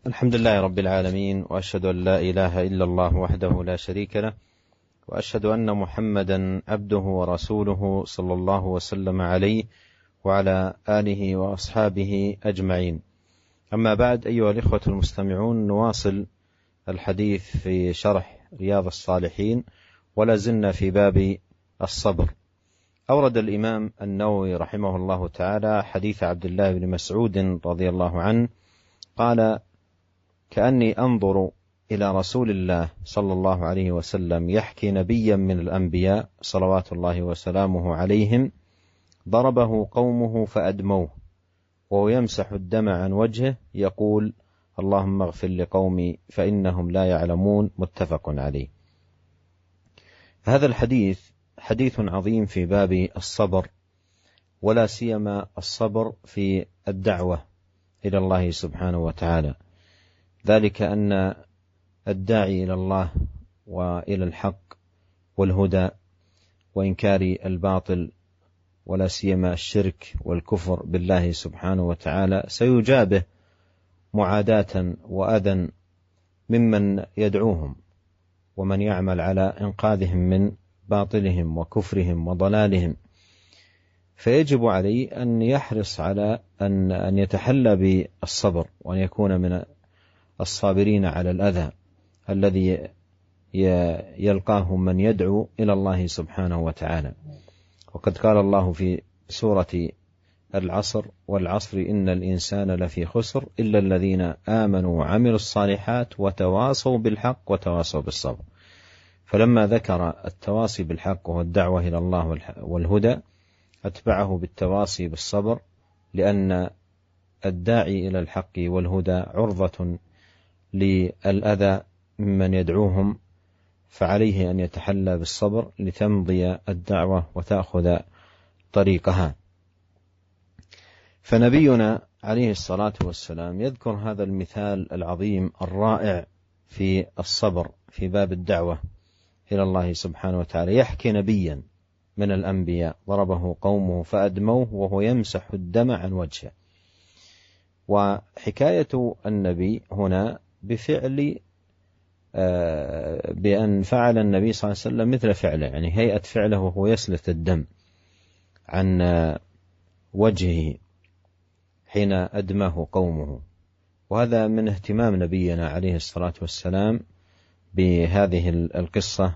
الحمد لله رب العالمين، وأشهد أن لا إله إلا الله وحده لا شريك له، وأشهد أن محمدا عبده ورسوله صلى الله وسلم عليه وعلى آله وأصحابه أجمعين. أما بعد، أيها الإخوة المستمعون، نواصل الحديث في شرح رياض الصالحين، ولا زلنا في باب الصبر. أورد الإمام النووي رحمه الله تعالى حديث عبد الله بن مسعود رضي الله عنه قال: كأني أنظر إلى رسول الله صلى الله عليه وسلم يحكي نبيا من الأنبياء صلوات الله وسلامه عليهم ضربه قومه فأدموه، وهو يمسح الدم عن وجهه يقول: اللهم اغفر لقومي فإنهم لا يعلمون. متفق عليه. هذا الحديث حديث عظيم في باب الصبر، ولا سيما الصبر في الدعوة إلى الله سبحانه وتعالى، ذلك أن الداعي إلى الله وإلى الحق والهدى وإنكار الباطل، ولا سيما الشرك والكفر بالله سبحانه وتعالى، سيجابه معاداة وأذى ممن يدعوهم ومن يعمل على إنقاذهم من باطلهم وكفرهم وضلالهم. فيجب عليه أن يحرص على أن يتحلى بالصبر، وأن يكون من الصابرين على الأذى الذي يلقاه من يدعو إلى الله سبحانه وتعالى. وقد قال الله في سورة العصر: والعصر إن الإنسان لفي خسر إلا الذين آمنوا وعملوا الصالحات وتواصوا بالحق وتواصوا بالصبر. فلما ذكر التواصي بالحق وهو الدعوة إلى الله والهدى، أتبعه بالتواصي بالصبر، لأن الداعي إلى الحق والهدى عرضة للأذى ممن يدعوهم، فعليه أن يتحلى بالصبر لتمضي الدعوة وتأخذ طريقها. فنبينا عليه الصلاة والسلام يذكر هذا المثال العظيم الرائع في الصبر في باب الدعوة إلى الله سبحانه وتعالى. يحكي نبيا من الأنبياء ضربه قومه فأدموه وهو يمسح الدم عن وجهه. وحكاية النبي هنا بأن فعل النبي صلى الله عليه وسلم مثل فعله، يعني هيئة فعله وهو يسلت الدم عن وجهه حين أدمه قومه. وهذا من اهتمام نبينا عليه الصلاة والسلام بهذه القصة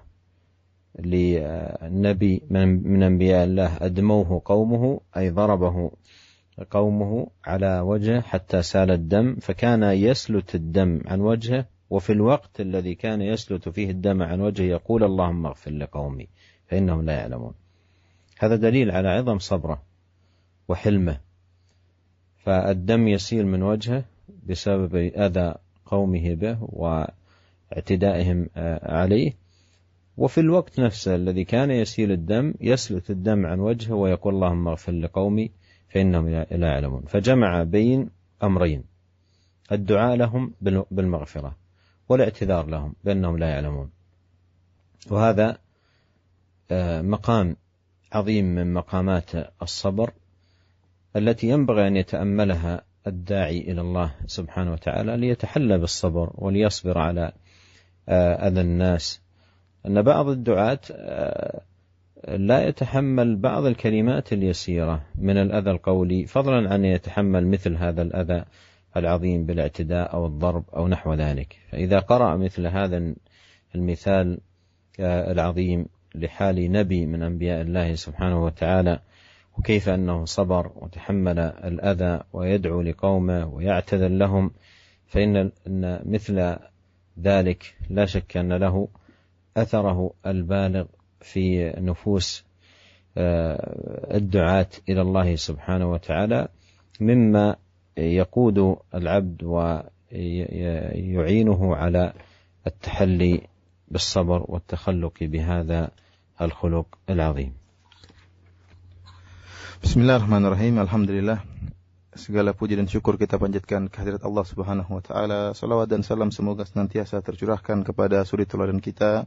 للنبي من أنبياء الله أدموه قومه، أي ضربه قومه على وجهه حتى سال الدم، فكان يسلت الدم عن وجهه، وفي الوقت الذي كان يسلت فيه الدم عن وجهه يقول: اللهم اغفر لقومي فإنهم لا يعلمون. هذا دليل على عظم صبره وحلمه. فالدم يسيل من وجهه بسبب أذى قومه به واعتدائهم عليه، وفي الوقت نفسه الذي كان يسيل الدم يسلت الدم عن وجهه ويقول: اللهم اغفر لقومي فإنهم لا يعلمون. فجمع بين أمرين: الدعاء لهم بالمغفرة والاعتذار لهم بأنهم لا يعلمون. وهذا مقام عظيم من مقامات الصبر التي ينبغي أن يتأملها الداعي إلى الله سبحانه وتعالى ليتحلى بالصبر وليصبر على أذى الناس. أن بعض الدعاة لا يتحمل بعض الكلمات اليسيرة من الأذى القولي، فضلا عن يتحمل مثل هذا الأذى العظيم بالاعتداء أو الضرب أو نحو ذلك. فإذا قرأ مثل هذا المثال العظيم لحال نبي من أنبياء الله سبحانه وتعالى، وكيف أنه صبر وتحمل الأذى ويدعو لقومه ويعتذر لهم، فإن مثل ذلك لا شك أن له أثره البالغ في نفوس الدعاة إلى الله سبحانه وتعالى، مما يقود العبد ويعينه على التحلي بالصبر والتخلق بهذا الخلق العظيم. Bismillahirrahmanirrahim. Alhamdulillah, segala puji dan syukur kita panjatkan kehadirat Allah Subhanahu wa taala. Salawat dan salam semoga senantiasa tercurahkan kepada suri teladan kita,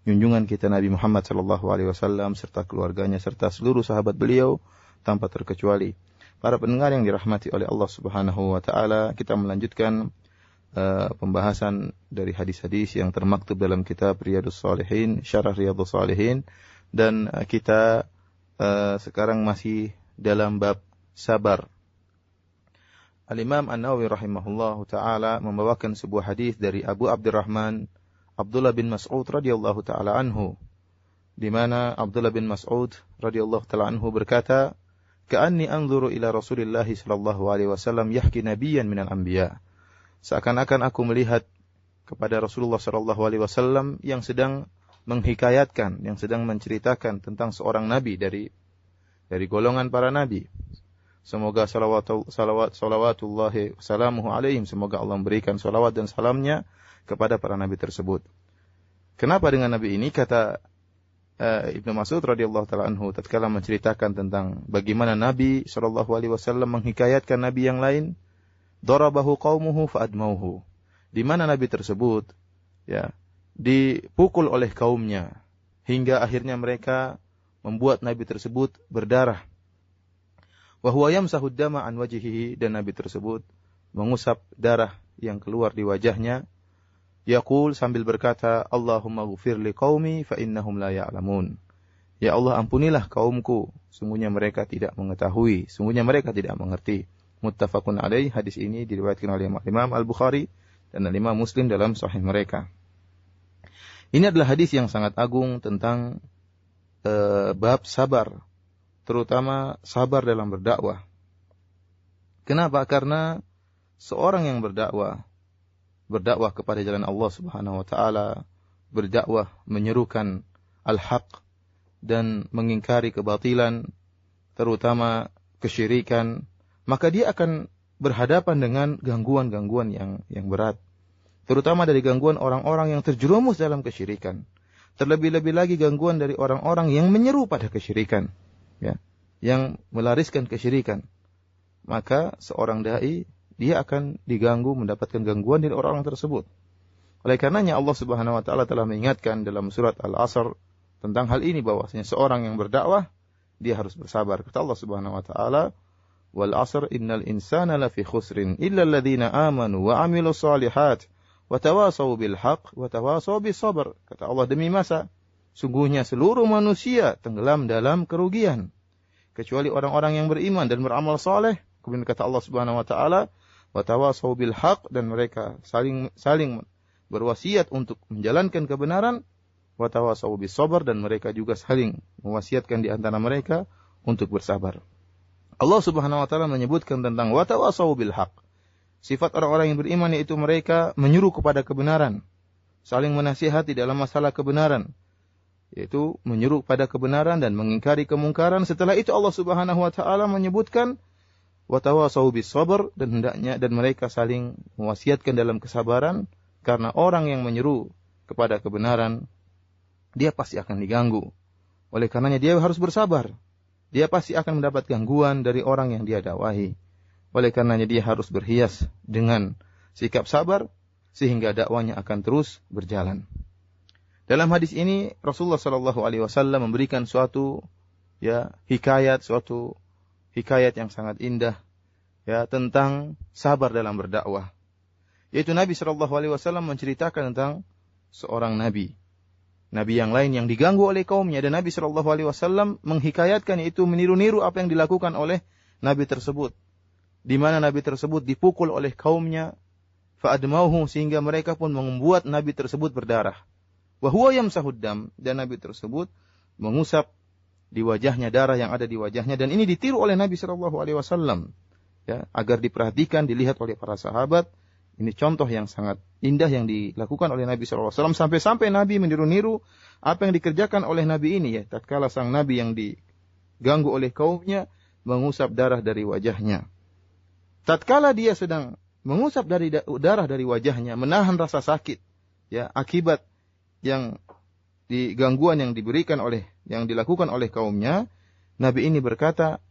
junjungan kita Nabi Muhammad sallallahu alaihi wasallam serta keluarganya serta seluruh sahabat beliau tanpa terkecuali. Para pendengar yang dirahmati oleh Allah Subhanahu wa taala, kita melanjutkan pembahasan dari hadis-hadis yang termaktub dalam kitab Riyadhus Shalihin, Syarah Riyadhus Shalihin, dan kita sekarang masih dalam bab sabar. Al-Imam An-Nawawi rahimahullahu taala membawakan sebuah hadis dari Abu Abdurrahman Abdullah bin Mas'ud radhiyallahu taala anhu, di mana Abdullah bin Mas'ud radhiyallahu taala anhu berkata, "Ka'anni anzuru ila Rasulillah sallallahu alaihi wasallam yahki nabiyyan minal anbiya." Seakan-akan aku melihat kepada Rasulullah sallallahu alaihi wasallam yang sedang menghikayatkan, yang sedang menceritakan tentang seorang nabi dari golongan para nabi. Semoga salawatullahi salamuhu alaihim, semoga Allah memberikan salawat dan salamnya kepada para nabi tersebut. Kenapa dengan nabi ini? Kata Ibnu Mas'ud radhiyallahu taala anhu tatkala menceritakan tentang bagaimana Nabi sallallahu alaihi wasallam menghikayatkan nabi yang lain, darabahu qaumuhu fa'admauhu. Di mana nabi tersebut dipukul oleh kaumnya hingga akhirnya mereka membuat nabi tersebut berdarah. Wa huwa yamsahu ad-dama an wajhihi, dan nabi tersebut mengusap darah yang keluar di wajahnya. Yaqul, sambil berkata, Allahumma ghfir li qaumi fa innahum la ya'lamun. Ya Allah, ampunilah kaumku, sungguhnya mereka tidak mengetahui, sungguhnya mereka tidak mengerti. Muttafaqun alaih, hadis ini diriwayatkan oleh Imam Al-Bukhari dan Imam Muslim dalam sahih mereka. Ini adalah hadis yang sangat agung tentang bab sabar, terutama sabar dalam berdakwah. Kenapa? Karena seorang yang berdakwah kepada jalan Allah Subhanahu wa taala, berdakwah menyerukan al-haq dan mengingkari kebatilan, terutama kesyirikan, maka dia akan berhadapan dengan gangguan-gangguan yang berat, terutama dari gangguan orang-orang yang terjerumus dalam kesyirikan. Terlebih-lebih lagi gangguan dari orang-orang yang menyeru pada kesyirikan, yang melariskan kesyirikan. Maka seorang dai, dia akan diganggu, mendapatkan gangguan dari orang tersebut. Oleh karenanya Allah Subhanahu wa taala telah mengingatkan dalam surat Al-Asr tentang hal ini, bahwasanya seorang yang berdakwah dia harus bersabar. Kata Allah Subhanahu wa taala, "Wal 'asr innal insana lafi khusrin illa alladziina aamanu wa 'amilus shalihat wa tawasaw bil haqq wa tawasaw bis sabr." Kata Allah, demi masa, sungguhnya seluruh manusia tenggelam dalam kerugian kecuali orang-orang yang beriman dan beramal saleh. Kemudian kata Allah Subhanahu wa taala, wa tawasaw bil haqq, dan mereka saling berwasiat untuk menjalankan kebenaran, wa tawasaw bis sabr, dan mereka juga saling mewasiatkan di antara mereka untuk bersabar. Allah Subhanahu wa taala menyebutkan tentang wa tawasaw bil haqq. Sifat orang-orang yang beriman yaitu mereka menyuruh kepada kebenaran, saling menasihati dalam masalah kebenaran, yaitu menyuruh pada kebenaran dan mengingkari kemungkaran. Setelah itu Allah Subhanahu wa taala menyebutkan wa tawasaw bis sabr, dan hendaknya dan mereka saling mewasiatkan dalam kesabaran, karena orang yang menyeru kepada kebenaran dia pasti akan diganggu. Oleh karenanya dia harus bersabar. Dia pasti akan mendapat gangguan dari orang yang dia dakwahi. Oleh karenanya dia harus berhias dengan sikap sabar sehingga dakwanya akan terus berjalan. Dalam hadis ini Rasulullah sallallahu alaihi wasallam memberikan suatu hikayat yang sangat indah tentang sabar dalam berdakwah. Yaitu Nabi sallallahu alaihi wasallam menceritakan tentang seorang nabi yang lain yang diganggu oleh kaumnya, dan Nabi sallallahu alaihi wasallam menghikayatkan, yaitu meniru-niru apa yang dilakukan oleh nabi tersebut. Di mana nabi tersebut dipukul oleh kaumnya, fa'admauhu, sehingga mereka pun membuat nabi tersebut berdarah. Wa huwa yamsahud dam, dan nabi tersebut mengusap di wajahnya darah yang ada di wajahnya, dan ini ditiru oleh Nabi sallallahu alaihi wasallam agar diperhatikan, dilihat oleh para sahabat. Ini contoh yang sangat indah yang dilakukan oleh Nabi sallallahu alaihi wasallam, sampai-sampai Nabi meniru-niru apa yang dikerjakan oleh Nabi ini tatkala sang nabi yang diganggu oleh kaumnya mengusap darah dari wajahnya. Tatkala dia sedang mengusap darah dari wajahnya, menahan rasa sakit akibat yang gangguan yang dilakukan oleh kaumnya, Nabi ini berkata,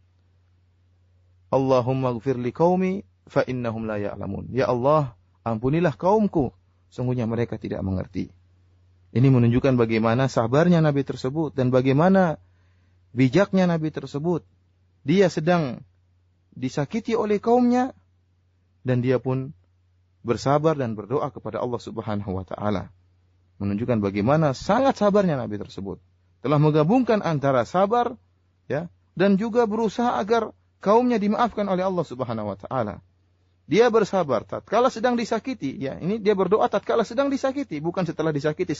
Allahumma ghfir li qaumi fa innahum la ya'lamun. Ya Allah, ampunilah kaumku, sungguhnya mereka tidak mengerti. Ini menunjukkan bagaimana sabarnya Nabi tersebut dan bagaimana bijaknya Nabi tersebut. Dia sedang disakiti oleh kaumnya dan dia pun bersabar dan berdoa kepada Allah Subhanahu wa taala. Menunjukkan bagaimana sangat sabarnya Nabi tersebut. Telah menggabungkan antara sabar ya dan juga berusaha agar kaumnya dimaafkan oleh Allah Subhanahu wa taala. Dia bersabar tatkala sedang disakiti, ya. Ini dia berdoa tatkala sedang disakiti, bukan setelah disakiti.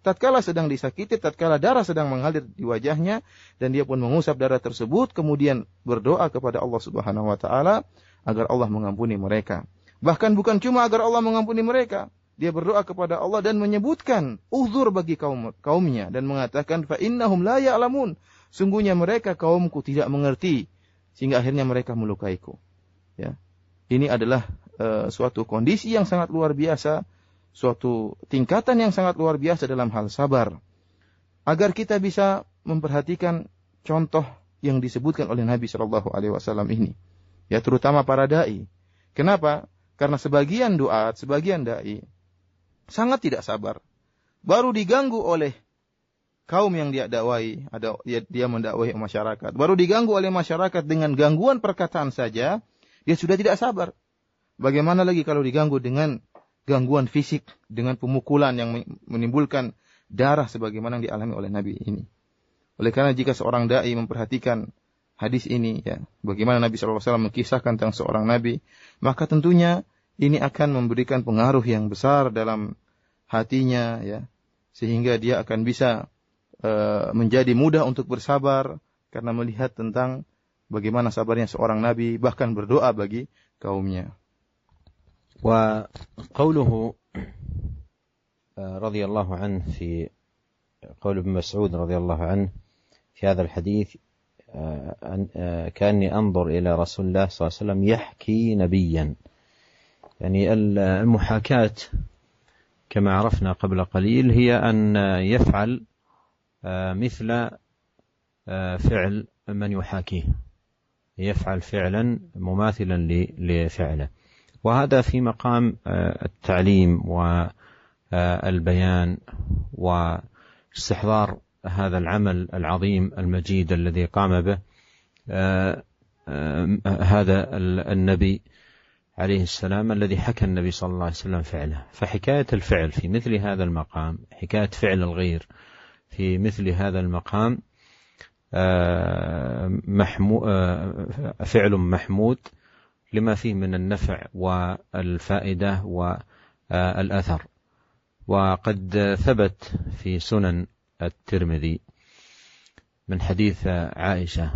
Tatkala sedang disakiti, tatkala darah sedang mengalir di wajahnya dan dia pun mengusap darah tersebut, kemudian berdoa kepada Allah Subhanahu wa taala agar Allah mengampuni mereka. Bahkan bukan cuma agar Allah mengampuni mereka, dia berdoa kepada Allah dan menyebutkan uzur bagi kaumnya dan mengatakan fa innahum la ya'lamun. Sungguhnya mereka kaumku tidak mengerti sehingga akhirnya mereka melukaiku. Ya. Ini adalah suatu kondisi yang sangat luar biasa, suatu tingkatan yang sangat luar biasa dalam hal sabar. Agar kita bisa memperhatikan contoh yang disebutkan oleh Nabi Shallallahu Alaihi Wasallam ini, ya terutama para dai. Kenapa? Karena sebagian duat, sebagian dai sangat tidak sabar. Baru diganggu oleh kaum yang dia dakwai, dia mendakwai masyarakat. Baru diganggu oleh masyarakat dengan gangguan perkataan saja. Dia sudah tidak sabar. Bagaimana lagi kalau diganggu dengan gangguan fisik, dengan pemukulan yang menimbulkan darah sebagaimana yang dialami oleh Nabi ini. Oleh karena jika seorang dai memperhatikan hadis ini, ya, bagaimana Nabi SAW mengkisahkan tentang seorang Nabi, maka tentunya ini akan memberikan pengaruh yang besar dalam hatinya, ya, sehingga dia akan bisa menjadi mudah untuk bersabar karena melihat tentang bagaimana sabarnya seorang nabi bahkan berdoa bagi kaumnya. Wa qawluhu radhiyallahu anhu fi qaul Ibn Mas'ud radhiyallahu anhu fi hadha al-hadith كأني أنظر إلى رسول الله صلى الله عليه وسلم يحكي نبيا. يعني المحاكاة كما عرفنا قبل قليل هي أن يفعل مثل فعل من يحاكيه، يفعل فعلا مماثلا لفعله، وهذا في مقام التعليم والبيان واستحضار هذا العمل العظيم المجيد الذي قام به هذا النبي عليه السلام الذي حكى النبي صلى الله عليه وسلم فعله. فحكاية الفعل في مثل هذا المقام، حكاية فعل الغير في مثل هذا المقام فعل محمود لما فيه من النفع والفائدة والأثر. وقد ثبت في سنن الترمذي من حديث عائشة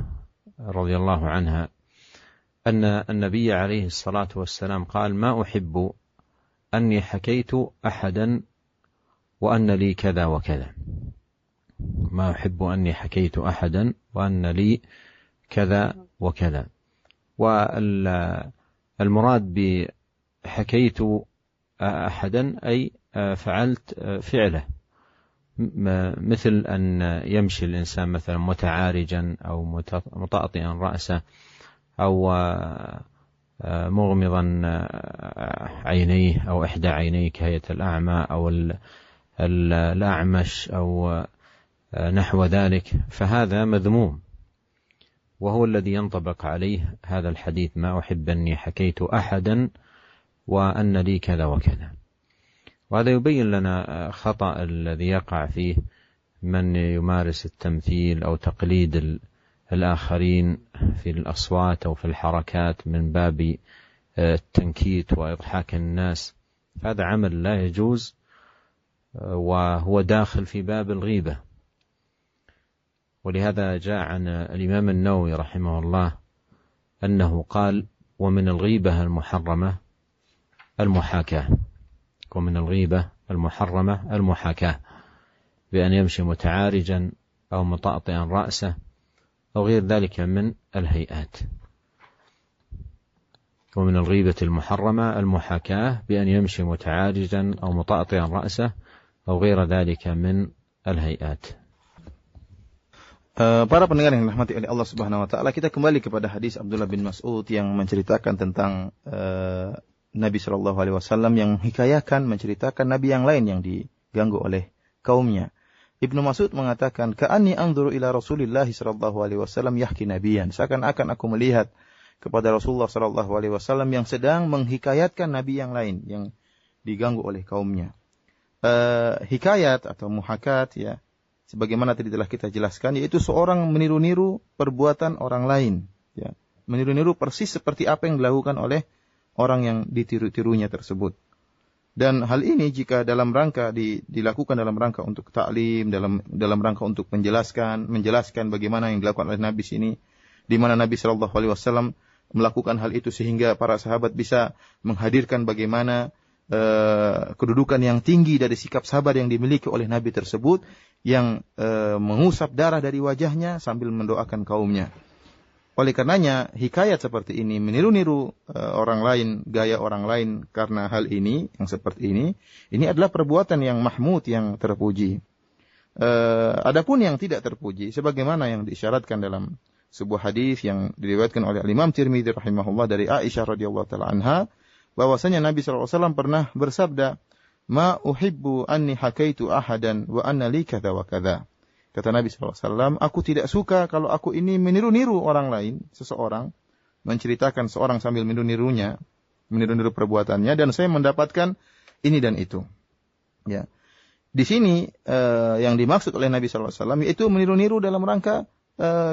رضي الله عنها أن النبي عليه الصلاة والسلام قال: ما أحب أني حكيت أحدا وأن لي كذا وكذا، ما أحب أني حكيت أحدا وأن لي كذا وكذا. والمراد بحكيت أحدا أي فعلت فعله، مثل أن يمشي الإنسان مثلا متعارجا أو مطأطئا رأسه أو مغمضا عينيه أو إحدى عينيه كهيئة الأعمى أو الأعمش أو نحو ذلك، فهذا مذموم، وهو الذي ينطبق عليه هذا الحديث: ما أحب أني حكيت أحدا وأن لي كذا وكذا. وهذا يبين لنا خطأ الذي يقع فيه من يمارس التمثيل أو تقليد الآخرين في الأصوات أو في الحركات من باب التنكيت وإضحاك الناس. هذا عمل لا يجوز، وهو داخل في باب الغيبة. ولهذا جاء عن الإمام النووي رحمه الله أنه قال: ومن الغيبة المحرمة المحاكاة، ومن الغيبة المحرمة المحاكاة، بأن يمشي متعارجا أو مطأطئا رأسه أو غير ذلك من الهيئات. ومن الغيبة المحرمة المحاكاة بأن يمشي متعارجا أو مطأطئا رأسه أو غير ذلك من الهيئات. Para pendengar yang dirahmati oleh Allah Subhanahu wa taala, kita kembali kepada hadis Abdullah bin Mas'ud yang menceritakan tentang Nabi sallallahu alaihi wasallam yang menceritakan nabi yang lain yang diganggu oleh kaumnya. Ibnu Mas'ud mengatakan, "Ka'anni anzuru ila Rasulillah sallallahu alaihi wasallam yahki nabiyan." Seakan-akan aku melihat kepada Rasulullah SAW yang sedang menghikayatkan nabi yang lain yang diganggu oleh kaumnya. Hikayat atau muhakat, ya, sebagaimana tadi telah kita jelaskan, yaitu seorang meniru-niru perbuatan orang lain, ya, meniru-niru persis seperti apa yang dilakukan oleh orang yang ditiru-tirunya tersebut. Dan hal ini jika dalam rangka dilakukan dalam rangka untuk taklim, dalam rangka untuk menjelaskan bagaimana yang dilakukan oleh Nabi sini, di mana Nabi SAW melakukan hal itu sehingga para sahabat bisa menghadirkan bagaimana kedudukan yang tinggi dari sikap sabar yang dimiliki oleh Nabi tersebut, yang mengusap darah dari wajahnya sambil mendoakan kaumnya. Oleh karenanya hikayat seperti ini, meniru-niru orang lain, gaya orang lain karena hal ini, yang seperti ini adalah perbuatan yang mahmud, yang terpuji. Adapun yang tidak terpuji, sebagaimana yang diisyaratkan dalam sebuah hadis yang diriwayatkan oleh Imam Tirmidzi rahimahullah dari Aisyah radhiyallahu taala anha, bahwasanya Nabi SAW pernah bersabda, "Ma uhibbu anni hakaitu ahadan wa anna li kadza wa kadza." Kata Nabi SAW, aku tidak suka kalau aku ini meniru-niru orang lain, seseorang, menceritakan seorang sambil meniru-nirunya, meniru-niru perbuatannya, dan saya mendapatkan ini dan itu. Ya. Di sini yang dimaksud oleh Nabi SAW yaitu meniru-niru dalam rangka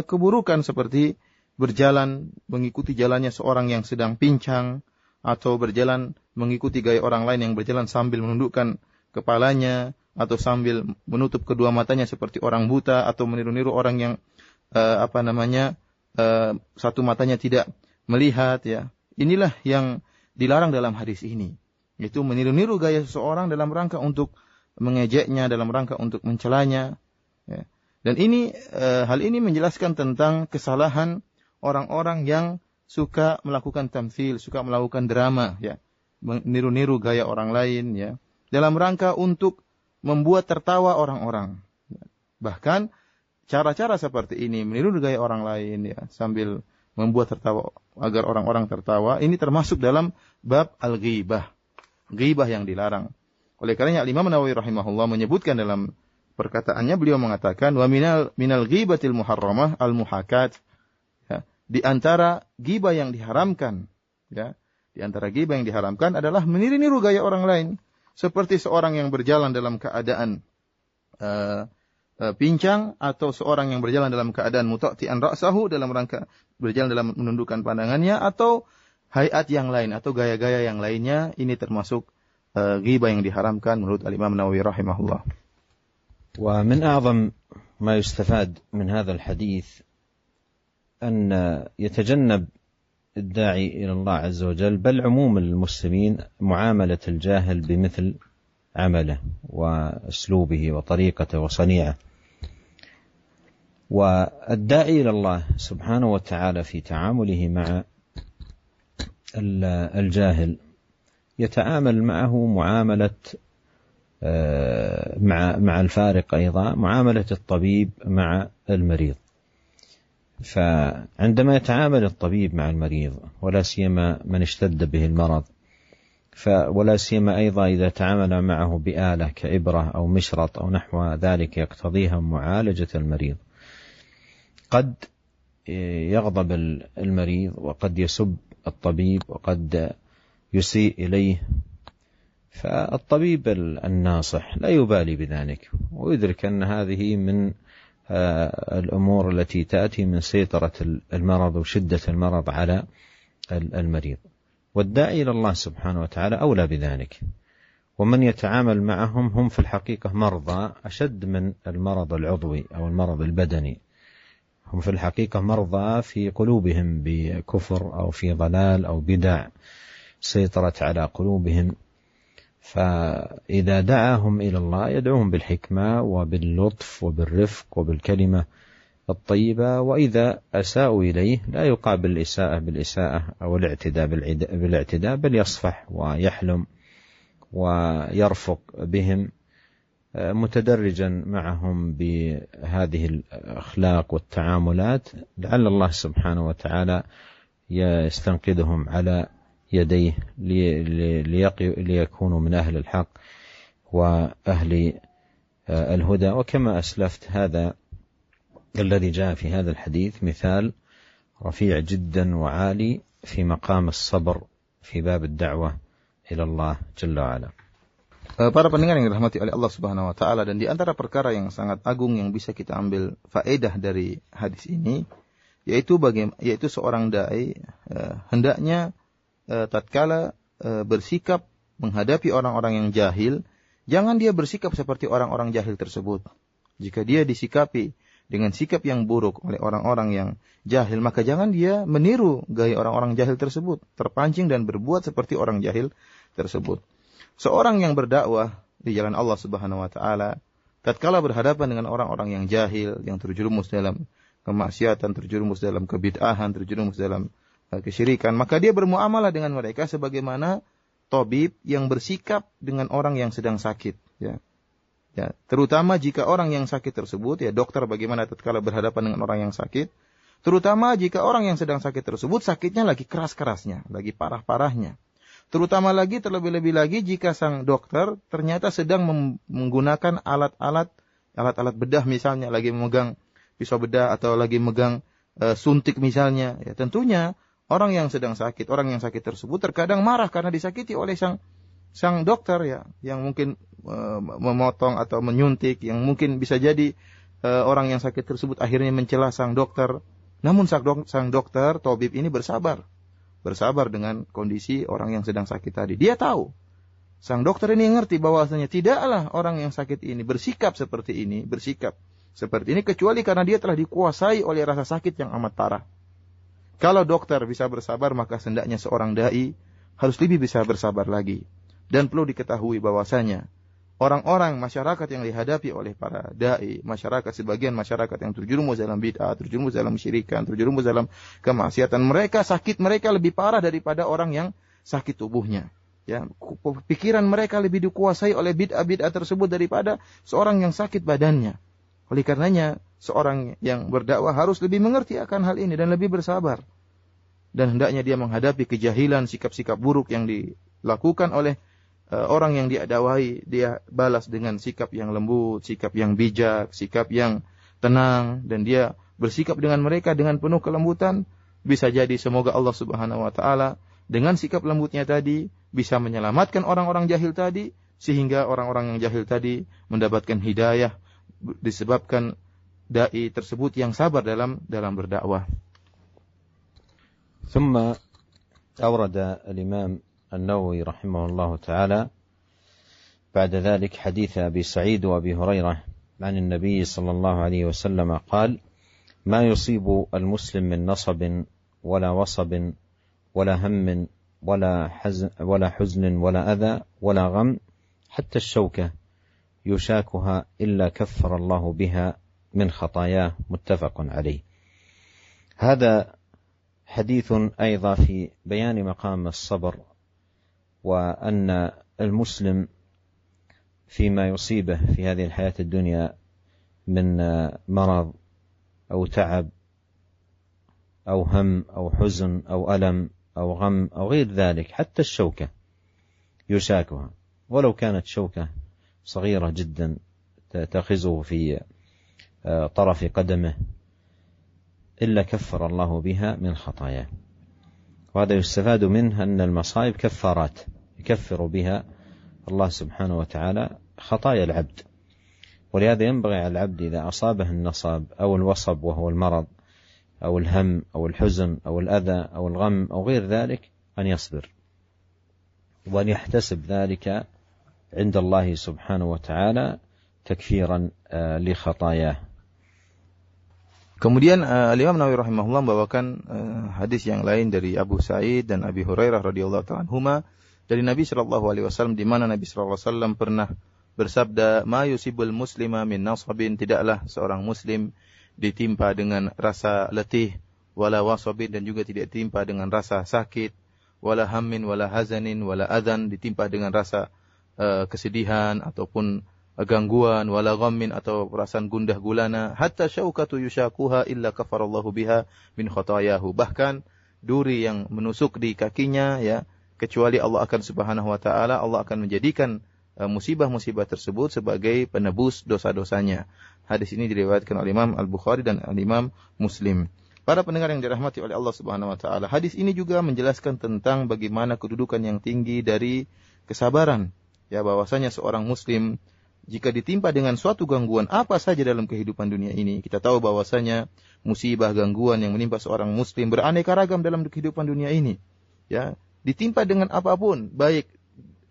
keburukan, seperti berjalan mengikuti jalannya seorang yang sedang pincang, atau berjalan mengikuti gaya orang lain yang berjalan sambil menundukkan kepalanya, atau sambil menutup kedua matanya seperti orang buta, atau meniru-niru orang yang satu matanya tidak melihat, ya. Inilah yang dilarang dalam hadis ini, yaitu meniru-niru gaya seseorang dalam rangka untuk mengejeknya, dalam rangka untuk mencelanya, ya. Dan hal ini menjelaskan tentang kesalahan orang-orang yang suka melakukan tamtsil, suka melakukan drama, ya, meniru-niru gaya orang lain, ya, dalam rangka untuk membuat tertawa orang-orang. Bahkan cara-cara seperti ini, meniru gaya orang lain, ya, sambil membuat tertawa agar orang-orang tertawa, ini termasuk dalam bab al-ghibah, ghibah yang dilarang. Oleh karenanya Imam Nawawi rahimahullah menyebutkan dalam perkataannya, beliau mengatakan, wa minal ghibatil muharramah al-muhakat, di antara ghibah yang diharamkan, ya, di antara ghibah yang diharamkan adalah meniru-niru gaya orang lain, seperti seorang yang berjalan dalam keadaan pincang, atau seorang yang berjalan dalam keadaan muta'ti'an ra'sahu, dalam rangka berjalan dalam menundukkan pandangannya, atau hayat yang lain, atau gaya-gaya yang lainnya. Ini termasuk ghibah yang diharamkan menurut Al-Imam Nawawi rahimahullah. Wa min a'zam ma yustafad min hadzal hadits أن يتجنب الداعي إلى الله عز وجل بل عموم المسلمين معاملة الجاهل بمثل عمله وأسلوبه وطريقته وصنيعه. والداعي إلى الله سبحانه وتعالى في تعامله مع الجاهل يتعامل معه معاملة مع الفارق أيضا معاملة الطبيب مع المريض. فعندما يتعامل الطبيب مع المريض ولا سيما من اشتد به المرض، ولا سيما أيضا إذا تعامل معه بآلة كإبرة أو مشرط أو نحو ذلك يقتضيها معالجة المريض، قد يغضب المريض وقد يسب الطبيب وقد يسيء إليه. فالطبيب الناصح لا يبالي بذلك ويدرك أن هذه من الأمور التي تأتي من سيطرة المرض وشدة المرض على المريض. والداعي إلى الله سبحانه وتعالى أولى بذلك. ومن يتعامل معهم هم في الحقيقة مرضى أشد من المرض العضوي أو المرض البدني، هم في الحقيقة مرضى في قلوبهم بكفر أو في ضلال أو بدع سيطرت على قلوبهم. فإذا دعاهم إلى الله يدعوهم بالحكمة وباللطف وبالرفق وبالكلمة الطيبة، وإذا أساءوا إليه لا يقابل الإساءة بالإساءة أو الاعتداء بالاعتداء، بل يصفح ويحلم ويرفق بهم متدرجا معهم بهذه الأخلاق والتعاملات، لعل الله سبحانه وتعالى يستنقذهم على يديه ليكونوا من أهل الحق وأهل الهدى. وكما أسلفت هذا الذي جاء في هذا الحديث مثال رفيع جدا وعالي في مقام الصبر في باب الدعوة إلى الله جل وعلا. Para pendengar yang dirahmati oleh Allah Subhanahu wa taala, dan di antara perkara yang sangat agung yang bisa kita ambil faedah dari hadis ini yaitu seorang dai hendaknya tatkala bersikap menghadapi orang-orang yang jahil, jangan dia bersikap seperti orang-orang jahil tersebut. Jika dia disikapi dengan sikap yang buruk oleh orang-orang yang jahil, maka jangan dia meniru gaya orang-orang jahil tersebut, terpancing dan berbuat seperti orang jahil tersebut. Seorang yang berdakwah di jalan Allah Subhanahu wa taala, tatkala berhadapan dengan orang-orang yang jahil, yang terjerumus dalam kemaksiatan, terjerumus dalam kebid'ahan, terjerumus dalam kesyirikan, maka dia bermuamalah dengan mereka sebagaimana tabib yang bersikap dengan orang yang sedang sakit, ya. Ya, terutama jika orang yang sakit tersebut, ya dokter bagaimana tatkala berhadapan dengan orang yang sakit, terutama jika orang yang sedang sakit tersebut sakitnya lagi keras-kerasnya, lagi parah-parahnya. Terutama lagi, terlebih-lebih lagi jika sang dokter ternyata sedang menggunakan alat-alat bedah misalnya, lagi memegang pisau bedah atau lagi memegang suntik misalnya. Ya, tentunya orang yang sedang sakit, orang yang sakit tersebut terkadang marah karena disakiti oleh sang dokter, ya, yang mungkin memotong atau menyuntik, yang mungkin bisa jadi orang yang sakit tersebut akhirnya mencela sang dokter. Namun sang dokter, tabib ini bersabar dengan kondisi orang yang sedang sakit tadi. Dia tahu, sang dokter ini ngerti bahwasanya tidaklah orang yang sakit ini bersikap seperti ini kecuali karena dia telah dikuasai oleh rasa sakit yang amat parah. Kalau dokter bisa bersabar, maka hendaknya seorang dai harus lebih bisa bersabar lagi. Dan perlu diketahui bahwasanya orang-orang masyarakat yang dihadapi oleh para dai, sebagian masyarakat yang terjerumus dalam bid'ah, terjerumus dalam syirikan, terjerumus dalam kemaksiatan, sakit mereka lebih parah daripada orang yang sakit tubuhnya. Ya, pikiran mereka lebih dikuasai oleh bid'ah tersebut daripada seorang yang sakit badannya. Oleh karenanya, seorang yang berdakwah harus lebih mengerti akan hal ini dan lebih bersabar. Dan hendaknya dia menghadapi kejahilan, sikap-sikap buruk yang dilakukan oleh orang yang dia dakwai, dia balas dengan sikap yang lembut, sikap yang bijak, sikap yang tenang, dan dia bersikap dengan mereka dengan penuh kelembutan. Bisa jadi semoga Allah Subhanahu wa taala dengan sikap lembutnya tadi bisa menyelamatkan orang-orang jahil tadi, sehingga orang-orang yang jahil tadi mendapatkan hidayah disebabkan dai tersebut yang sabar dalam berdakwah. ثم أورد الإمام النووي رحمه الله تعالى بعد ذلك حديث أبي سعيد وأبي هريرة عن النبي صلى الله عليه وسلم قال: ما يصيب المسلم من نصب ولا وصب ولا هم ولا حزن ولا أذى ولا غم حتى الشوكة يشاكها إلا كفر الله بها من خطاياه. متفق عليه. هذا حديث أيضا في بيان مقام الصبر، وأن المسلم فيما يصيبه في هذه الحياة الدنيا من مرض أو تعب أو هم أو حزن أو ألم أو غم أو غير ذلك، حتى الشوكة يشاكها، ولو كانت شوكة صغيرة جدا تأخذه في طرف قدمه إلا كفر الله بها من خطاياه. وهذا يستفاد منه أن المصائب كفارات يكفر بها الله سبحانه وتعالى خطايا العبد. ولهذا ينبغي على العبد إذا أصابه النصب أو الوصب وهو المرض أو الهم أو الحزن أو الأذى أو الغم أو غير ذلك أن يصبر وأن يحتسب ذلك عند الله سبحانه وتعالى تكفيرا لخطاياه. Kemudian Imam Nawawi rahimahullah membawakan hadis yang lain dari Abu Sa'id dan Abi Hurairah radhiyallahu ta'ala anhuma dari Nabi sallallahu alaihi wasallam, di mana Nabi sallallahu alaihi wasallam pernah bersabda, "Ma yusibul muslima min nasabin", tidaklah seorang muslim ditimpa dengan rasa letih, wala wasabin, dan juga tidak ditimpa dengan rasa sakit, wala hammin wala hazanin wala adzan, ditimpa dengan rasa kesedihan ataupun gangguan, wala ghammin, atau perasaan gundah gulana, hatta syaukatu yushakuha illa kafarallahu biha min khotayahu, bahkan duri yang menusuk di kakinya, ya, kecuali Allah akan menjadikan musibah-musibah tersebut sebagai penebus dosa-dosanya. Hadis ini diriwayatkan oleh Imam Al-Bukhari dan Imam Muslim. Para pendengar yang dirahmati oleh Allah Subhanahu wa taala, hadis ini juga menjelaskan tentang bagaimana kedudukan yang tinggi dari kesabaran. Ya, bahwasanya seorang muslim jika ditimpa dengan suatu gangguan apa saja dalam kehidupan dunia ini, kita tahu bahwasanya musibah gangguan yang menimpa seorang muslim beraneka ragam dalam kehidupan dunia ini. Ya, ditimpa dengan apapun, baik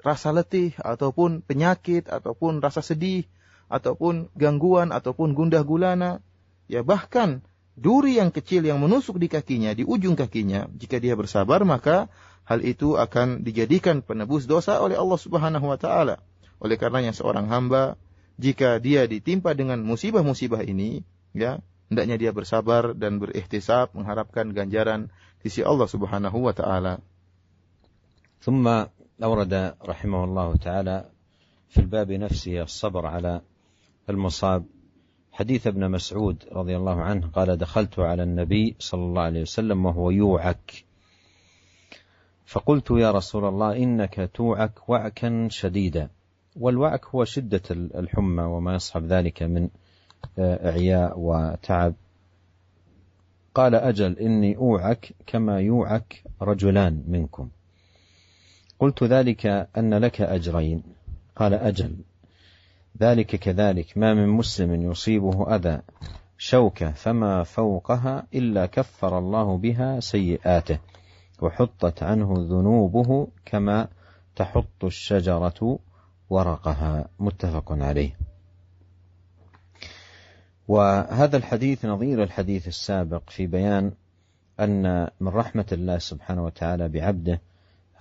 rasa letih ataupun penyakit ataupun rasa sedih ataupun gangguan ataupun gundah gulana, ya bahkan duri yang kecil yang menusuk di kakinya, di ujung kakinya, jika dia bersabar maka hal itu akan dijadikan penebus dosa oleh Allah Subhanahu wa taala. Oleh karenanya seorang hamba jika dia ditimpa dengan musibah-musibah ini, ya, hendaknya dia bersabar dan berikhtisab mengharapkan ganjaran di sisi Allah Subhanahu wa taala. ثم أورد رحمه الله تعالى في الباب نفسه الصبر على المصاب حديث ابن مسعود رضي الله عنه قال: دخلت على النبي صلى الله عليه وسلم وهو يوعك، فقلت: يا رسول الله إنك توعك وعكا شديدا. والوعك هو شدة الحمى وما يصحب ذلك من إعياء وتعب. قال: أجل إني أوعك كما يوعك رجلان منكم. قلت: ذلك أن لك أجرين. قال: أجل ذلك كذلك، ما من مسلم يصيبه أذى شوكة فما فوقها إلا كفر الله بها سيئاته وحطت عنه ذنوبه كما تحط الشجرة ورقها. متفق عليه. وهذا الحديث نظير الحديث السابق في بيان أن من رحمة الله سبحانه وتعالى بعبده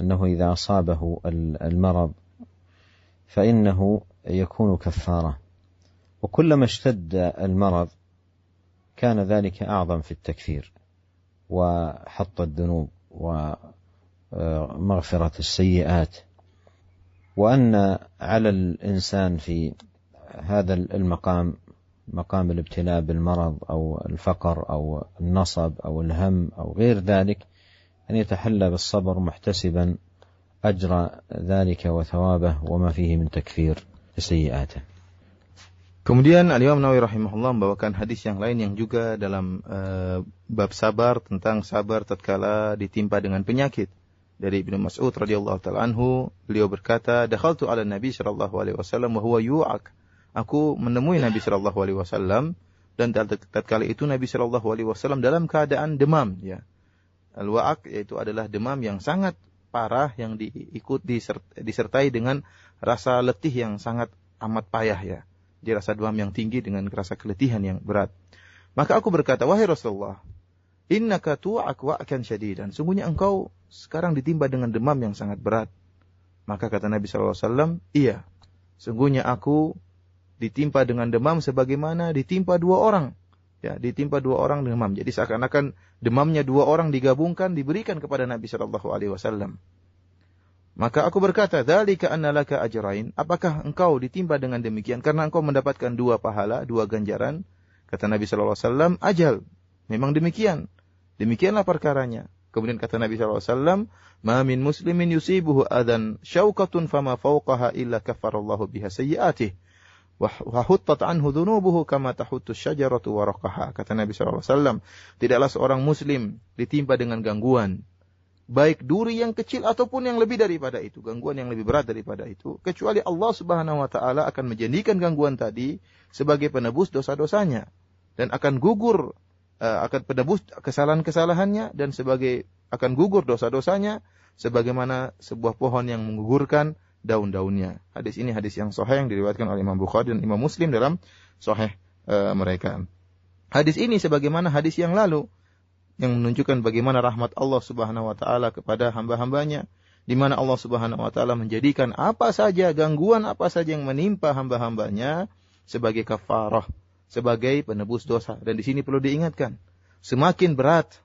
أنه إذا أصابه المرض فإنه يكون كفارة، وكلما اشتد المرض كان ذلك أعظم في التكفير وحط الذنوب ومغفرة السيئات. وأن على الإنسان في هذا المقام، مقام الابتلاء بالمرض أو الفقر أو النصب أو الهم أو غير ذلك، أن يتحلى بالصبر محتسبا أجر ذلك وثوابه وما فيه من تكفير سيئاته. Kemudian Al-Imam Nawawi rahimahullah membawakan hadis yang lain yang juga dalam bab sabar, tentang sabar tatkala ditimpa dengan penyakit. Dari Ibnu Mas'ud radhiyallahu taala anhu, beliau berkata, "Dakhaltu 'ala Nabi sallallahu alaihi wasallam wa huwa yu'ak." Aku menemui Nabi sallallahu alaihi wasallam dan tatkala itu Nabi sallallahu alaihi wasallam dalam keadaan demam, ya. Al-wa'ak yaitu adalah demam yang sangat parah yang disertai dengan rasa letih yang sangat amat payah, ya. Dia rasa demam yang tinggi dengan rasa keletihan yang berat. Maka aku berkata, "Wahai Rasulullah, innaka tu'ak wa'kan syadidan." Sungguhnya engkau sekarang ditimpa dengan demam yang sangat berat. Maka kata Nabi sallallahu alaihi wasallam, "Iya, sungguhnya aku ditimpa dengan demam sebagaimana ditimpa dua orang." Ya, ditimpa dua orang demam. Jadi seakan-akan demamnya dua orang digabungkan diberikan kepada Nabi sallallahu alaihi wasallam. Maka aku berkata, "Dzalika anna laka ajrain." Apakah engkau ditimpa dengan demikian karena engkau mendapatkan dua pahala, dua ganjaran? Kata Nabi sallallahu alaihi wasallam, "Ajal." Memang demikian. Demikianlah perkaranya. Kemudian kata Nabi sallallahu alaihi wasallam, "Ma min muslimin yusibuhu adan syaukatun fama fawqaha illa kaffarallahu biha sayyi'atihi wa huttat anhu dhunubuhu kama tahuttu syajaratu waraqaha." Kata Nabi sallallahu alaihi wasallam, tidaklah seorang muslim ditimpa dengan gangguan, baik duri yang kecil ataupun yang lebih daripada itu, gangguan yang lebih berat daripada itu, kecuali Allah Subhanahu wa taala akan menjadikan gangguan tadi sebagai penebus dosa-dosanya dan akan gugur, akan penebus kesalahan-kesalahannya dan akan gugur dosa-dosanya sebagaimana sebuah pohon yang menggugurkan daun-daunnya. Hadis ini hadis yang sahih yang diriwayatkan oleh Imam Bukhari dan Imam Muslim dalam sahih mereka. Hadis ini sebagaimana hadis yang lalu yang menunjukkan bagaimana rahmat Allah Subhanahu wa taala kepada hamba-hambanya, di mana Allah Subhanahu wa taala menjadikan apa saja gangguan apa saja yang menimpa hamba-hambanya sebagai kafarah, sebagai penebus dosa. Dan di sini perlu diingatkan, semakin berat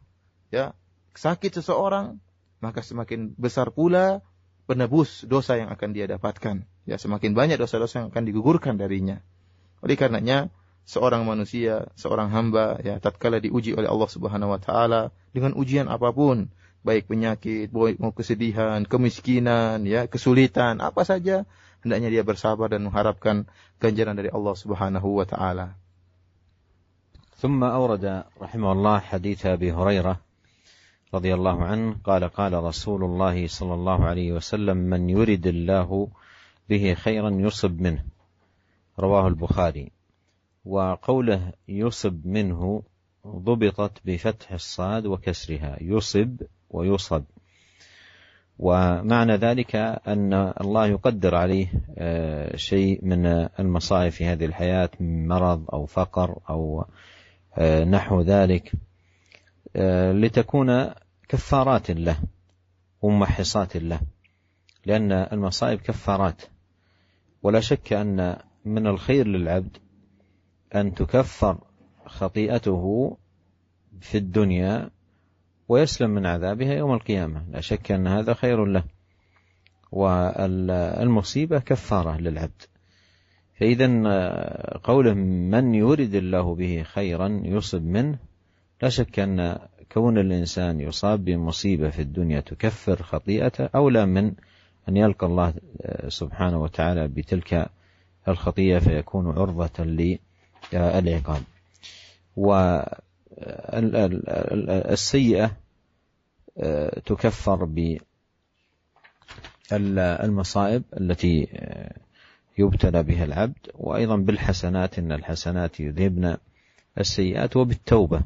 ya sakit seseorang, maka semakin besar pula penebus dosa yang akan dia dapatkan. Ya, semakin banyak dosa-dosa yang akan digugurkan darinya. Oleh karenanya seorang manusia, seorang hamba, ya, tatkala diuji oleh Allah Subhanahu wa taala dengan ujian apapun, baik penyakit, baik mau kesedihan, kemiskinan, ya, kesulitan, apa saja, hendaknya dia bersabar dan mengharapkan ganjaran dari Allah Subhanahu wa taala. ثم أورد رحمه الله حديث أبي هريرة رضي الله عنه قال قال رسول الله صلى الله عليه وسلم: من يرد الله به خيرا يصب منه، رواه البخاري. وقوله يصب منه ضبطت بفتح الصاد وكسرها، يصب ويصب، ومعنى ذلك أن الله يقدر عليه شيء من المصائب في هذه الحياة من مرض أو فقر أو نحو ذلك، لتكون كفارات له وممحصات له، لأن المصائب كفارات. ولا شك أن من الخير للعبد أن تكفر خطيئته في الدنيا ويسلم من عذابها يوم القيامة، لا شك أن هذا خير له، والمصيبة كفارة للعبد. فإذا قوله من يرد الله به خيرا يصب منه، لا شك أن كون الإنسان يصاب بمصيبة في الدنيا تكفر خطيئته أولى من أن يلقى الله سبحانه وتعالى بتلك الخطيئة فيكون عرضة للعقاب. والسيئة تكفر بالمصائب التي يبتلى بها العبد، وأيضا بالحسنات، إن الحسنات يذهبن السيئات، وبالتوبة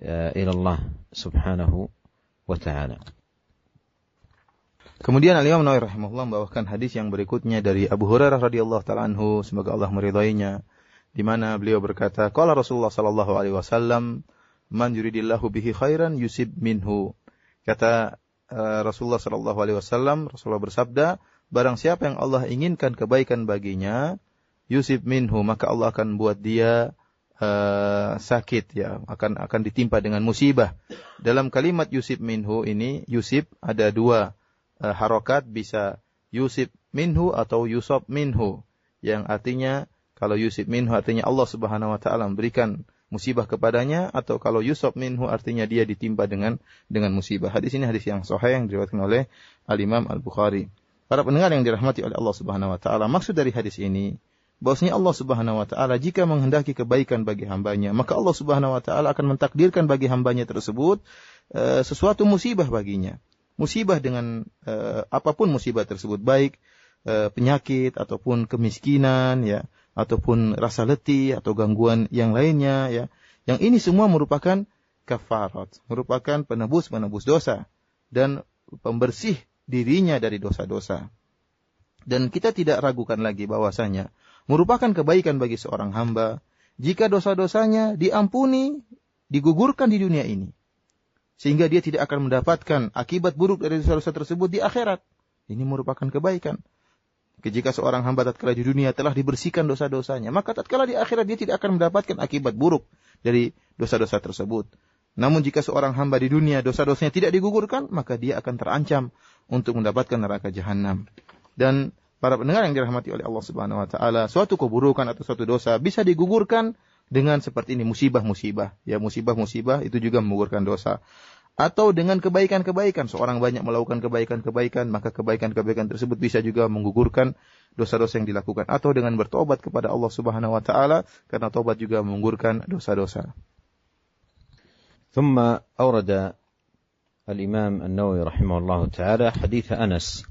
إلى الله subhanahu wa ta'ala. Kemudian Al-Imam Nawawi rahimahullah membawakan hadis yang berikutnya dari Abu Hurairah radhiyallahu taala anhu, semoga Allah meridainya, di mana beliau berkata, qala Rasulullah sallallahu alaihi wasallam, man yuridillahu bihi khairan yusib minhu. Kata Rasulullah sallallahu alaihi wasallam, Rasulullah bersabda, barang siapa yang Allah inginkan kebaikan baginya, yusib minhu, maka Allah akan buat dia sakit, ya, akan ditimpa dengan musibah. Dalam kalimat yusib minhu ini, yusib ada dua harokat, bisa yusib minhu atau yusab minhu, yang artinya kalau yusib minhu artinya Allah Subhanahu wa taala memberikan musibah kepadanya, atau kalau yusab minhu artinya dia ditimpa dengan musibah. Hadis ini hadis yang sahih yang diriwayatkan oleh Al-Imam Al-Bukhari. Para pendengar yang dirahmati oleh Allah Subhanahu wa taala, maksud dari hadis ini bahwasanya Allah Subhanahu wa taala jika menghendaki kebaikan bagi hambanya, maka Allah Subhanahu wa taala akan mentakdirkan bagi hambanya tersebut sesuatu musibah baginya. Musibah dengan apapun musibah tersebut, baik penyakit ataupun kemiskinan, ya, ataupun rasa letih atau gangguan yang lainnya, ya. Yang ini semua merupakan kafarat, merupakan penebus dosa dan pembersih dirinya dari dosa-dosa. Dan kita tidak ragukan lagi bahwasanya merupakan kebaikan bagi seorang hamba jika dosa-dosanya diampuni, digugurkan di dunia ini, sehingga dia tidak akan mendapatkan akibat buruk dari dosa-dosa tersebut di akhirat. Ini merupakan kebaikan. Jika seorang hamba tatkala di dunia telah dibersihkan dosa-dosanya, maka tatkala di akhirat dia tidak akan mendapatkan akibat buruk dari dosa-dosa tersebut. Namun jika seorang hamba di dunia dosa-dosanya tidak digugurkan, maka dia akan terancam untuk mendapatkan neraka jahanam. Dan para pendengar yang dirahmati oleh Allah Subhanahu wa taala, suatu keburukan atau suatu dosa bisa digugurkan dengan seperti ini, musibah-musibah. Ya, musibah-musibah itu juga menggugurkan dosa. Atau dengan kebaikan-kebaikan, seorang banyak melakukan kebaikan-kebaikan, maka kebaikan-kebaikan tersebut bisa juga menggugurkan dosa-dosa yang dilakukan. Atau dengan bertobat kepada Allah Subhanahu wa taala, karena tobat juga menggugurkan dosa-dosa. ثم أورد الإمام النووي رحمه الله تعالى حديث أنس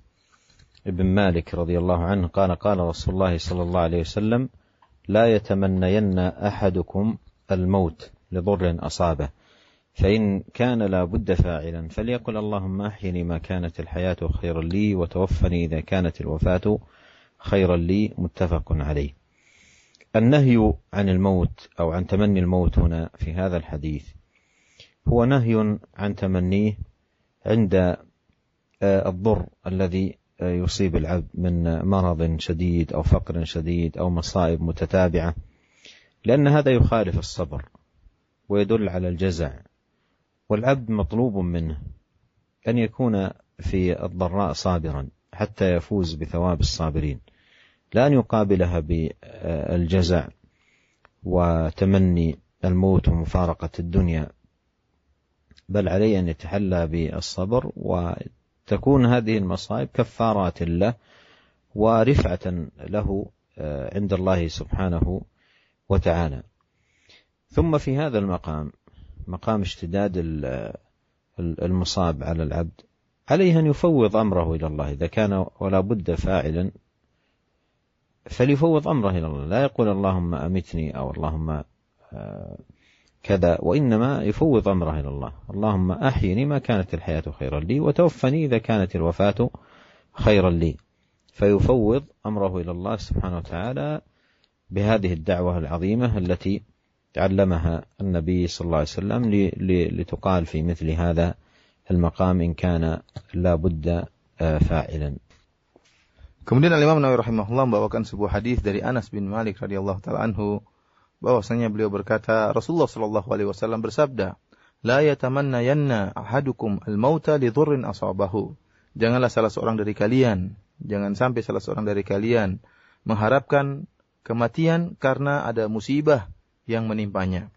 ابن مالك رضي الله عنه قال قال رسول الله صلى الله عليه وسلم: لا يتمنين أحدكم الموت لضر أصابه، فإن كان لا بد فاعلا فليقل اللهم أحيني ما كانت الحياة خيرا لي وتوفني إذا كانت الوفاة خيرا لي. متفق عليه. النهي عن الموت أو عن تمني الموت هنا في هذا الحديث هو نهي عن تمنيه عند الضر الذي يصيب العبد من مرض شديد أو فقر شديد أو مصائب متتابعة، لأن هذا يخالف الصبر ويدل على الجزع، والعبد مطلوب منه أن يكون في الضراء صابرا حتى يفوز بثواب الصابرين، لا أن يقابلها بالجزع وتمني الموت ومفارقة الدنيا، بل عليه أن يتحلى بالصبر، وتكون هذه المصائب كفارات له ورفعة له عند الله سبحانه وتعالى. ثم في هذا المقام، مقام اشتداد المصاب على العبد، عليه أن يفوض أمره إلى الله. إذا كان ولا بد فاعلا فليفوض أمره إلى الله، لا يقول اللهم أمتني أو اللهم كذا، وإنما يفوض أمره إلى الله. اللهم أحيني ما كانت الحياة خيرا لي، وتوفني إذا كانت الوفاة خيرا لي. فيفوض أمره إلى الله سبحانه وتعالى بهذه الدعوة العظيمة التي علمها النبي صلى الله عليه وسلم لتقال في مثل هذا المقام إن كان لا بد فاعلا. Kemudian Imam Nawawi rahimahullah membawakan sebuah hadis dari Anas bin Malik radhiyallahu taala anhu, bahwasanya beliau berkata, Rasulullah sallallahu alaihi wasallam bersabda, "La yatamannayanna ahadukum al-mauta li dhurrin asabahu." Jangan sampai salah seorang dari kalian mengharapkan kematian karena ada musibah yang menimpanya.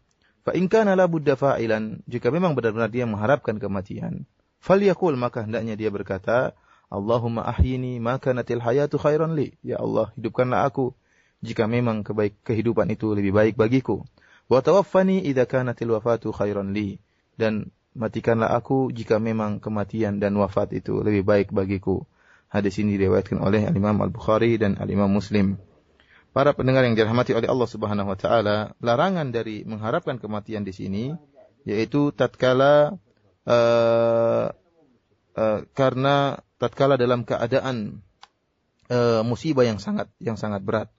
Fa in kana la budda fa'ilan, jika memang benar-benar dia mengharapkan kematian, falyaqul, maka hendaknya dia berkata, Allahumma ahyini ma kanatil hayatu khairan li. Ya Allah, hidupkanlah aku jika memang kehidupan itu lebih baik bagiku. Wa tawaffani idza kanatil wafatu khairan li. Dan matikanlah aku jika memang kematian dan wafat itu lebih baik bagiku. Hadis ini diriwayatkan oleh Imam Al-Bukhari dan Imam Muslim. Para pendengar yang dirahmati oleh Allah Subhanahu wa taala, larangan dari mengharapkan kematian di sini yaitu tatkala dalam keadaan musibah yang sangat berat.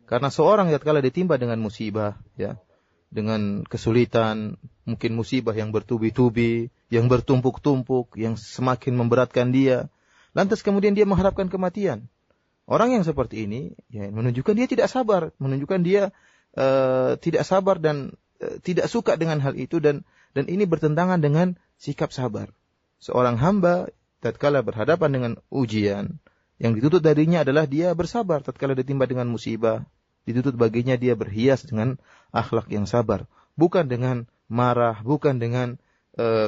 Karena seorang tatkala ditimpa dengan musibah, ya, dengan kesulitan, mungkin musibah yang bertubi-tubi, yang bertumpuk-tumpuk, yang semakin memberatkan dia, lantas kemudian dia mengharapkan kematian. Orang yang seperti ini, ya, menunjukkan dia tidak sabar, menunjukkan dia tidak sabar dan tidak suka dengan hal itu, dan ini bertentangan dengan sikap sabar. Seorang hamba tatkala berhadapan dengan ujian, yang dituntut darinya adalah dia bersabar. Tatkala ditimpa dengan musibah, dituntut baginya dia berhias dengan akhlak yang sabar, bukan dengan marah, bukan dengan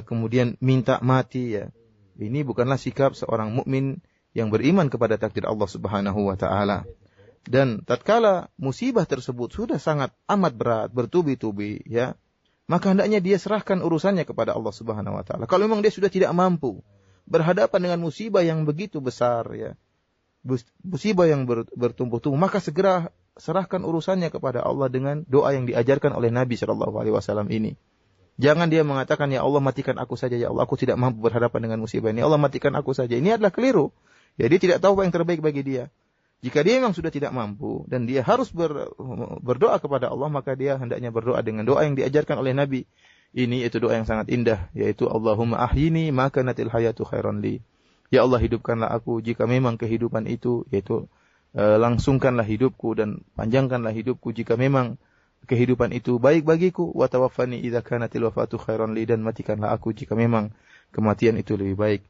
kemudian minta mati, ya. Ini bukanlah sikap seorang mukmin yang beriman kepada takdir Allah Subhanahu wa taala. Dan tatkala musibah tersebut sudah sangat amat berat, bertubi-tubi, ya, maka hendaknya dia serahkan urusannya kepada Allah Subhanahu wa taala. Kalau memang dia sudah tidak mampu berhadapan dengan musibah yang begitu besar, ya, musibah yang bertumpuk-tumpuk, maka segera serahkan urusannya kepada Allah dengan doa yang diajarkan oleh Nabi sallallahu alaihi wasallam ini. Jangan dia mengatakan, ya Allah matikan aku saja, ya Allah aku tidak mampu berhadapan dengan musibah ini, ya Allah matikan aku saja. Ini adalah keliru. Ya, dia tidak tahu apa yang terbaik bagi dia. Jika dia memang sudah tidak mampu dan dia harus berdoa kepada Allah, maka dia hendaknya berdoa dengan doa yang diajarkan oleh Nabi. Ini itu doa yang sangat indah, yaitu Allahumma ahyini ma kanatil hayatu khairan li. Ya Allah, hidupkanlah aku jika memang kehidupan itu, yaitu langsungkanlah hidupku dan panjangkanlah hidupku jika memang kehidupan itu baik bagiku. Wa tawaffani idza kanatil wafatu khairan li, dan matikanlah aku jika memang kematian itu lebih baik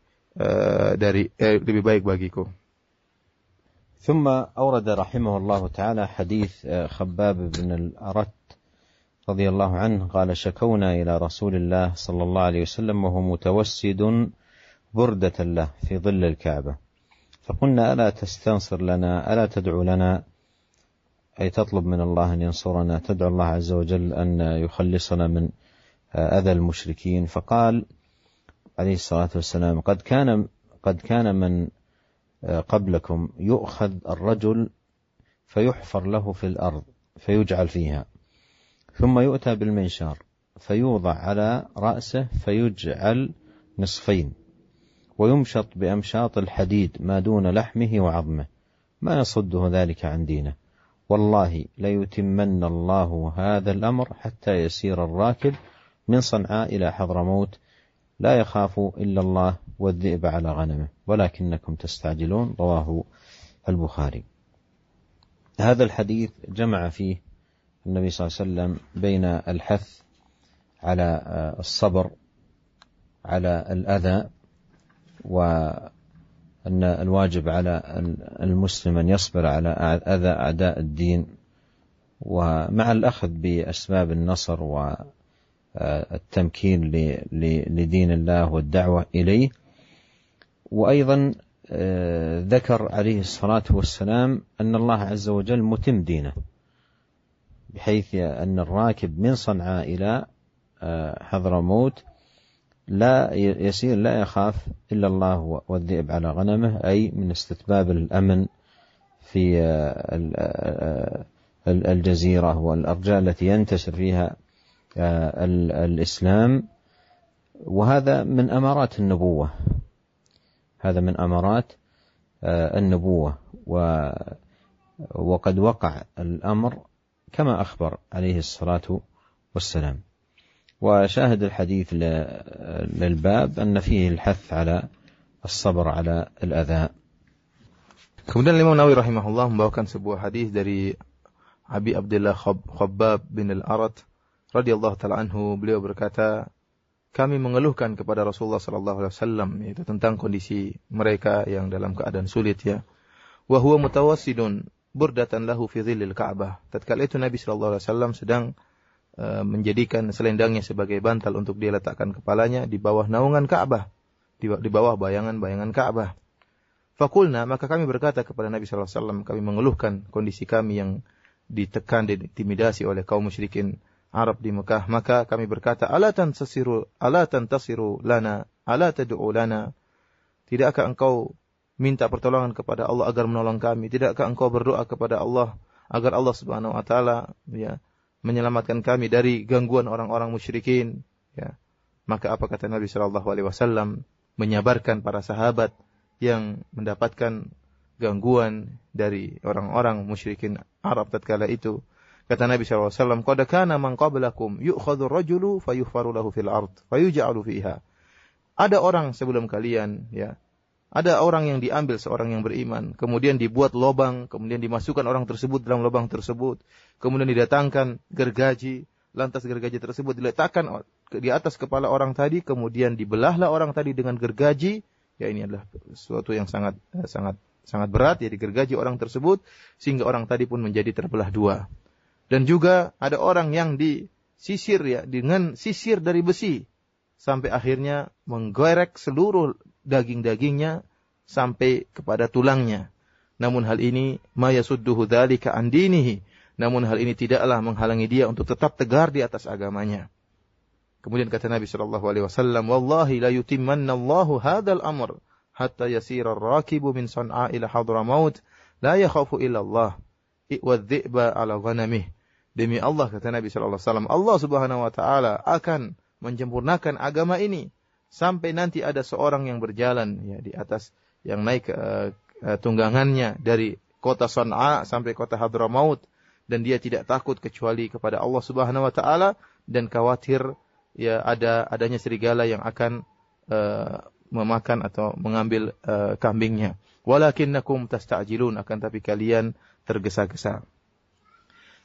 lebih baik bagiku. ثم أورد رحمه الله تعالى حديث خباب بن الأرت رضي الله عنه قال: شكونا إلى رسول الله صلى الله عليه وسلم وهو متوسد بردة له في ظل الكعبة، فقلنا: ألا تستنصر لنا، ألا تدعو لنا، أي تطلب من الله أن ينصرنا، تدعو الله عز وجل أن يخلصنا من أذى المشركين. فقال عليه الصلاة والسلام: قد كان من قبلكم يؤخذ الرجل فيحفر له في الأرض فيجعل فيها، ثم يؤتى بالمنشار فيوضع على رأسه فيجعل نصفين، ويمشط بأمشاط الحديد ما دون لحمه وعظمه، ما يصده ذلك عن دينه. والله ليتمن الله هذا الأمر حتى يسير الراكب من صنعاء إلى حضرموت لا يخاف إلا الله والذئب على غنمه ولكنكم تستعجلون. رواه البخاري. هذا الحديث جمع فيه النبي صلى الله عليه وسلم بين الحث على الصبر على الأذى، وأن الواجب على المسلم أن يصبر على أذى أعداء الدين، ومع الأخذ بأسباب النصر والتمكين لدين الله والدعوة إليه. وأيضا ذكر عليه الصلاة والسلام أن الله عز وجل متم دينه، بحيث أن الراكب من صنعاء إلى حضرموت لا يخاف إلا الله والذئب على غنمه، أي من استتباب الأمن في الجزيرة والأرجاء التي ينتشر فيها الإسلام. وهذا من أمارات النبوة، هذا من أمارات النبوة، وقد وقع الأمر كما أخبر عليه الصلاة والسلام. وشاهد الحديث للباب أن فيه الحث على الصبر على الأذى. Kemudian Imam Nawawi rahimahullah membawakan sebuah hadis dari Abi Abdullah Khabbab bin al-Arat radhiyallahu taala anhu. Beliau berkata, kami mengeluhkan kepada Rasulullah sallallahu alaihi wasallam yaitu tentang kondisi mereka yang dalam keadaan sulit ya. Wa huwa mutawassidun burdatan lahu fi dhillil Ka'bah. Tatkala itu Nabi sallallahu alaihi wasallam sedang menjadikan selendangnya sebagai bantal untuk dia letakkan kepalanya di bawah naungan Ka'bah, di bawah bayangan-bayangan Ka'bah. Fakulna, maka kami berkata kepada Nabi sallallahu alaihi wasallam, kami mengeluhkan kondisi kami yang ditekan dan diintimidasi oleh kaum musyrikin Arab di Mekah. Maka kami berkata, ala tantasiru lana, ala tad'u lana. Tidakkah engkau minta pertolongan kepada Allah agar menolong kami? Tidakkah engkau berdoa kepada Allah agar Allah Subhanahu wa taala ya menyelamatkan kami dari gangguan orang-orang musyrikin? Ya. Maka apa kata Nabi sallallahu alaihi wasallam menyabarkan para sahabat yang mendapatkan gangguan dari orang-orang musyrikin Arab tatkala itu. Kata Nabi SAW, qad kana man qablakum yu'khadhu ar-rajulu fayuhfaru lahu fil ard fayuj'alu fiha. Ada orang sebelum kalian ya. Ada orang yang diambil seorang yang beriman, kemudian dibuat lubang, kemudian dimasukkan orang tersebut dalam lubang tersebut, kemudian didatangkan gergaji, lantas gergaji tersebut diletakkan di atas kepala orang tadi, kemudian dibelahlah orang tadi dengan gergaji. Ya, ini adalah sesuatu yang sangat berat, ya, digergaji orang tersebut sehingga orang tadi pun menjadi terbelah dua. Dan juga ada orang yang disisir ya dengan sisir dari besi sampai akhirnya menggorek seluruh daging-dagingnya sampai kepada tulangnya. Namun hal ini ma yasudduhu dzalika an dinihi. Namun hal ini tidaklah menghalangi dia untuk tetap tegar di atas agamanya. Kemudian kata Nabi sallallahu alaihi wasallam, wallahi la yutimmanna Allahu hadzal amr hatta yasira ar-rakibu min San'a ila Hadramaut la yakhafu illa Allah wa dhi'ba ala ghanamih. Demi Allah kata Nabi sallallahu alaihi wasallam, Allah Subhanahu wa taala akan menyempurnakan agama ini sampai nanti ada seorang yang berjalan ya di atas yang naik tunggangannya dari kota San'a sampai kota Hadramaut dan dia tidak takut kecuali kepada Allah Subhanahu wa taala dan khawatir ya adanya serigala yang akan memakan atau mengambil kambingnya. Walakinnakum tasta'jilun, akan tapi kalian tergesa-gesa.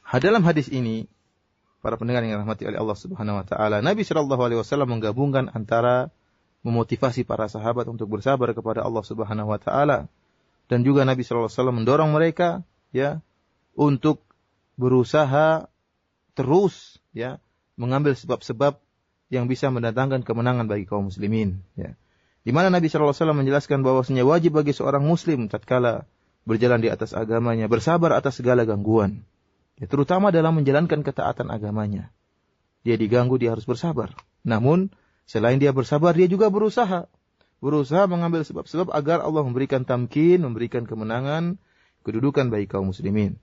Dalam hadis ini, para pendengar yang dirahmati oleh Allah Subhanahu wa taala, Nabi sallallahu alaihi wasallam menggabungkan antara memotivasi para sahabat untuk bersabar kepada Allah Subhanahu wa taala dan juga Nabi sallallahu alaihi wasallam mendorong mereka ya untuk berusaha terus ya mengambil sebab-sebab yang bisa mendatangkan kemenangan bagi kaum muslimin ya. Di mana Nabi sallallahu alaihi wasallam menjelaskan bahwasanya wajib bagi seorang muslim tatkala berjalan di atas agamanya bersabar atas segala gangguan. Ya, terutama dalam menjalankan ketaatan agamanya. Dia diganggu, dia harus bersabar. Namun selain dia bersabar, dia juga berusaha mengambil sebab-sebab agar Allah memberikan tamkin, memberikan kemenangan, kedudukan bagi kaum muslimin.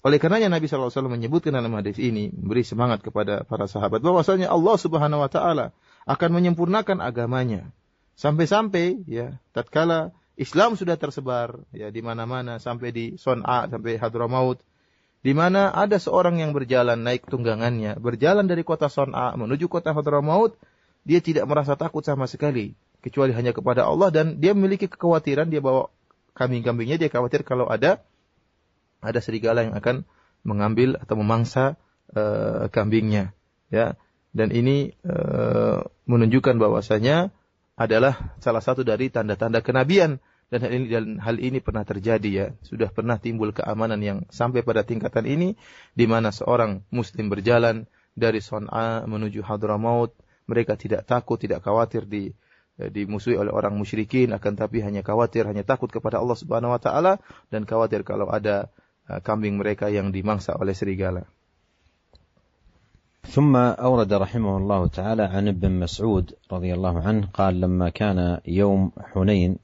Oleh karenanya Nabi SAW menyebutkan dalam hadis ini, memberi semangat kepada para sahabat bahwasanya Allah Subhanahu wa taala akan menyempurnakan agamanya. Sampai-sampai ya tatkala Islam sudah tersebar ya di mana-mana sampai di San'a, sampai Hadramaut, di mana ada seorang yang berjalan naik tunggangannya, berjalan dari kota San'a menuju kota Hadramaut, dia tidak merasa takut sama sekali kecuali hanya kepada Allah dan dia memiliki kekhawatiran, dia bawa kambing-kambingnya, dia khawatir kalau ada serigala yang akan mengambil atau memangsa kambingnya ya. Dan ini menunjukkan bahwasanya adalah salah satu dari tanda-tanda kenabian dan hal ini pernah terjadi ya. Sudah pernah timbul keamanan yang sampai pada tingkatan ini di mana seorang muslim berjalan dari San'a menuju Hadramaut, mereka tidak takut, tidak khawatir dimusuhi oleh orang musyrikin, akan tapi hanya takut kepada Allah Subhanahu wa taala dan khawatir kalau ada kambing mereka yang dimangsa oleh serigala. ثم أورد رحمه الله تعالى عن ابن مسعود رضي الله عنه قال: لما كان يوم حنين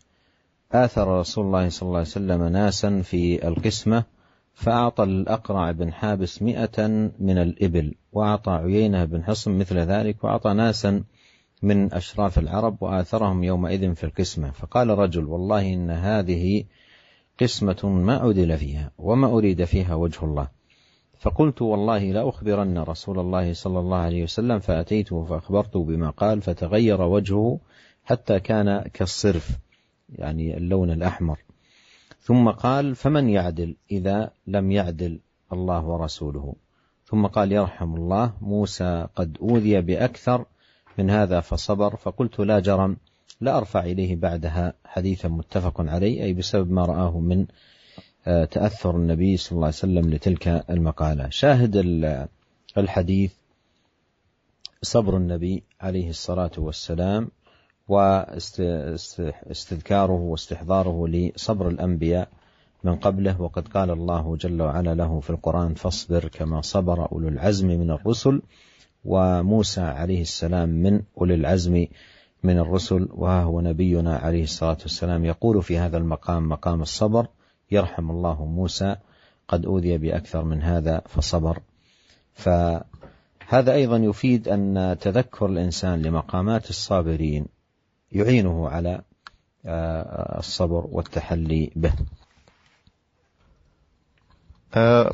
آثر رسول الله صلى الله عليه وسلم ناسا في القسمة، فأعطى الأقرع بن حابس 100 من الإبل، وأعطى عيينة بن حصن مثل ذلك، وأعطى ناسا من أشراف العرب وآثرهم يومئذ في القسمة. فقال رجل: والله إن هذه قسمة ما عدل فيها وما أريد فيها وجه الله. فقلت: والله لا أخبرن رسول الله صلى الله عليه وسلم، فأتيته فأخبرته بما قال، فتغير وجهه حتى كان كالصرف، يعني اللون الأحمر. ثم قال: فمن يعدل إذا لم يعدل الله ورسوله؟ ثم قال: يرحم الله موسى قد أوذي بأكثر من هذا فصبر. فقلت: لا جرم، لا أرفع إليه بعدها حديثا متفق عليه، أي بسبب ما رآه من تأثر النبي صلى الله عليه وسلم لتلك المقالة. شاهد الحديث صبر النبي عليه الصلاة والسلام، واستذكاره واستحضاره لصبر الأنبياء من قبله. وقد قال الله جل وعلا له في القرآن: فاصبر كما صبر أولو العزم من الرسل. وموسى عليه السلام من أولي العزم من الرسل، وهو نبينا عليه الصلاة والسلام يقول في هذا المقام، مقام الصبر: يرحم الله موسى قد أوذي بأكثر من هذا فصبر. فهذا أيضا يفيد أن تذكر الإنسان لمقامات الصابرين يعينه على الصبر والتحلي به.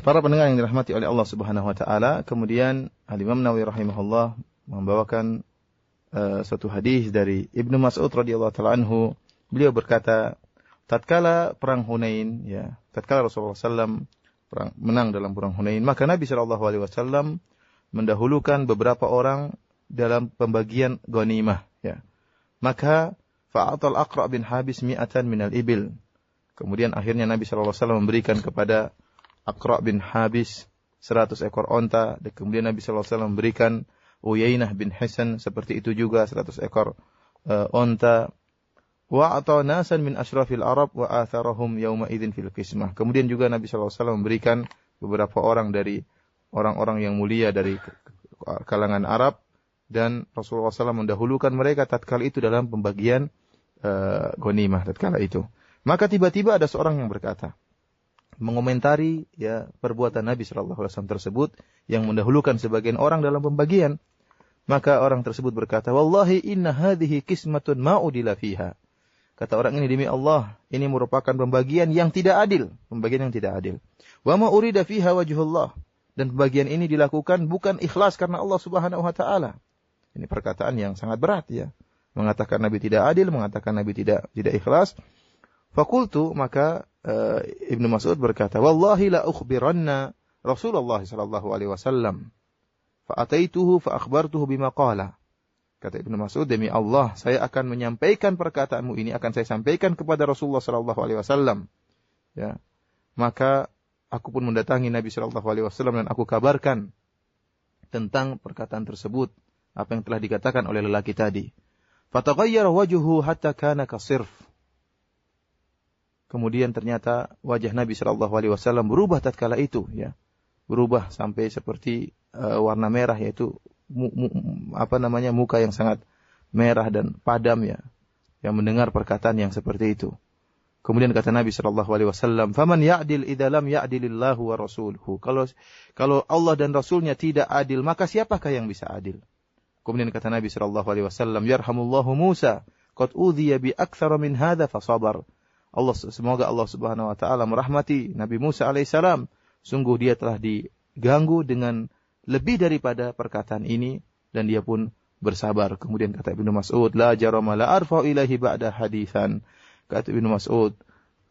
Para pendengar yang dirahmati oleh Allah Subhanahu wa taala, kemudian Al-Imam Nawawi rahimahullah membawakan suatu hadis dari Ibnu Mas'ud radhiyallahu taala anhu. Beliau berkata, tatkala perang Hunain, ya, tatkala Rasulullah SAW menang dalam perang Hunain, maka Nabi SAW mendahulukan beberapa orang dalam pembagian ghanimah, ya. Maka fa'atal Aqra' bin Habis 100 minal ibil. Kemudian akhirnya Nabi SAW memberikan kepada Aqra' bin Habis 100 ekor onta, dan kemudian Nabi SAW memberikan Uyainah bin Hisan seperti itu juga 100 ekor onta. Wa ata nasan min asyrafil Arab wa atharahum yauma idzin fil qismah. Kemudian juga Nabi SAW memberikan beberapa orang dari orang-orang yang mulia dari kalangan Arab, dan Rasulullah SAW mendahulukan mereka tatkala itu dalam pembagian ghanimah tatkala itu. Maka tiba-tiba ada seorang yang berkata, mengomentari ya perbuatan Nabi SAW tersebut yang mendahulukan sebagian orang dalam pembagian. Maka orang tersebut berkata, wallahi inna hadhihi qismatun ma udila fiha. Kata orang ini, demi Allah, ini merupakan pembagian yang tidak adil, pembagian yang tidak adil. Wa ma urida fiha wajhullah, dan pembagian ini dilakukan bukan ikhlas karena Allah Subhanahu wa taala. Ini perkataan yang sangat berat, ya. Mengatakan Nabi tidak adil, mengatakan Nabi tidak ikhlas. Fakultu, maka Ibnu Mas'ud berkata, wallahi la ukhbiranna Rasulullah sallallahu alaihi wasallam. Fa ataituhu fa akhbartuhu bima qala. Kata Ibnu Mas'ud, demi Allah, saya akan menyampaikan perkataanmu ini, akan saya sampaikan kepada Rasulullah sallallahu alaihi wasallam. Ya. Maka aku pun mendatangi Nabi sallallahu alaihi wasallam dan aku kabarkan tentang perkataan tersebut, apa yang telah dikatakan oleh lelaki tadi. Fataghayyara wajhuhu hatta kana kasirf. Kemudian ternyata wajah Nabi sallallahu alaihi wasallam berubah tatkala itu, ya. Berubah sampai seperti warna merah, yaitu muka yang sangat merah dan padam, ya, yang mendengar perkataan yang seperti itu. Kemudian kata Nabi sallallahu alaihi wasallam, "Faman ya'dil idza lam ya'dilillahu wa rasuluhu." Kalau Allah dan Rasulnya tidak adil, maka siapakah yang bisa adil? Kemudian kata Nabi sallallahu alaihi wasallam, "Yarhamullahu Musa, qad udhiya bi aktsara min hadza fa sabar." Semoga Allah Subhanahu wa taala merahmati Nabi Musa alaihissalam. Sungguh dia telah diganggu dengan lebih daripada perkataan ini dan dia pun bersabar. Kemudian kata Ibnu Mas'ud, la jarama la arfa'u ilaihi ba'da haditsan. Kata Ibnu Mas'ud,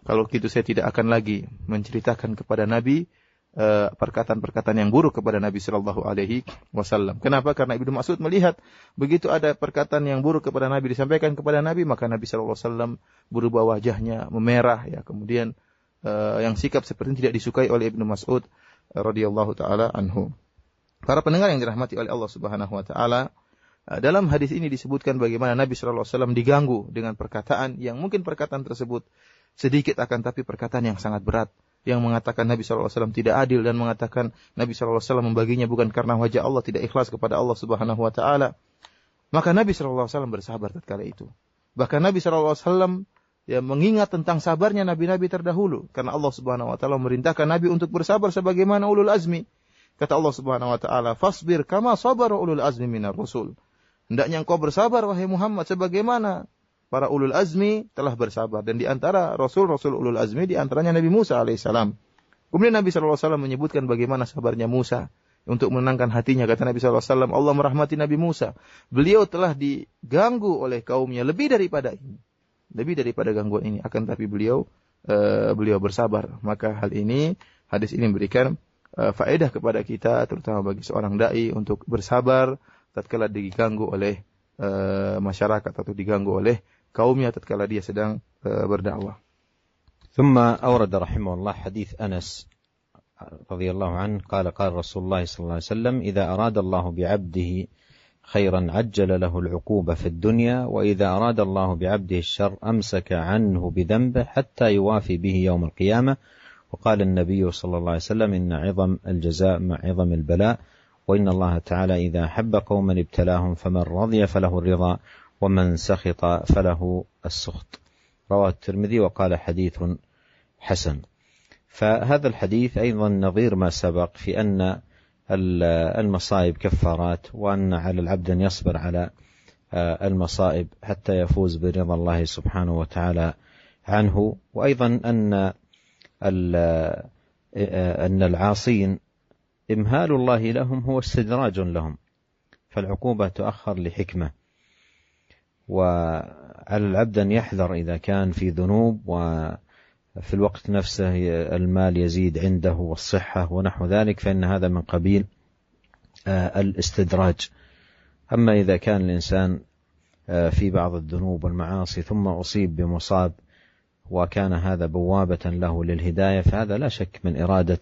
kalau gitu saya tidak akan lagi menceritakan kepada Nabi perkataan-perkataan yang buruk kepada Nabi sallallahu alaihi wasallam. Kenapa? Karena Ibnu Mas'ud melihat begitu ada perkataan yang buruk kepada Nabi disampaikan kepada Nabi, maka Nabi sallallahu alaihi wasallam berubah wajahnya memerah, ya. Kemudian yang sikap seperti ini tidak disukai oleh Ibnu Mas'ud radhiyallahu taala anhu. Para pendengar yang dirahmati oleh Allah Subhanahu wa taala, dalam hadis ini disebutkan bagaimana Nabi sallallahu alaihi wasallam diganggu dengan perkataan yang mungkin perkataan tersebut sedikit akan tapi perkataan yang sangat berat. yang mengatakan Nabi SAW tidak adil dan mengatakan Nabi SAW membaginya bukan karena wajah Allah, tidak ikhlas kepada Allah Subhanahu wa taala. Maka Nabi SAW bersabar tatkala itu. Bahkan Nabi SAW mengingat tentang sabarnya nabi-nabi terdahulu karena Allah Subhanahu wa taala memerintahkan Nabi untuk bersabar sebagaimana ulul azmi. Kata Allah Subhanahu wa taala, "Fasbir kama sabara ulul azmi minar rusul." Hendaknya engkau bersabar wahai Muhammad sebagaimana para ulul azmi telah bersabar. Dan di antara rasul-rasul ulul azmi, di antaranya Nabi Musa alaihissalam. Kemudian Nabi SAW menyebutkan bagaimana sabarnya Musa untuk menenangkan hatinya. Kata Nabi SAW, Allah merahmati Nabi Musa. Beliau telah diganggu oleh kaumnya lebih daripada ini. Lebih daripada gangguan ini. Akan tapi beliau bersabar. Maka hadis ini memberikan faedah kepada kita, terutama bagi seorang da'i untuk bersabar tatkala diganggu oleh masyarakat atau diganggu oleh kaumnya tatkala dia sedang berdakwah. ثم أورد رحمه الله حديث أنس رضي الله عنه قال رسول الله صلى الله عليه وسلم إذا أراد الله بعبده خيرا عجل له العقوبة في الدنيا وإذا أراد الله بعبده الشر أمسك عنه بذنبه حتى يوافي به يوم القيامة. وقال النبي صلى الله عليه وسلم إن عظم الجزاء مع عظم البلاء وإن الله تعالى إذا أحب قوما ابتلاهم فمن رضي فله الرضا ومن سخط فله السخط. رواه الترمذي وقال حديث حسن. فهذا الحديث أيضا نظير ما سبق في أن المصائب كفارات وأن على العبد أن يصبر على المصائب حتى يفوز برضا الله سبحانه وتعالى عنه. وأيضا أن العاصين إمهال الله لهم هو استدراج لهم فالعقوبة تؤخر لحكمة. وعلى العبد أن يحذر إذا كان في ذنوب وفي الوقت نفسه المال يزيد عنده والصحة ونحو ذلك فإن هذا من قبيل الاستدراج. أما إذا كان الإنسان في بعض الذنوب والمعاصي ثم أصيب بمصاب وكان هذا بوابة له للهداية فهذا لا شك من إرادة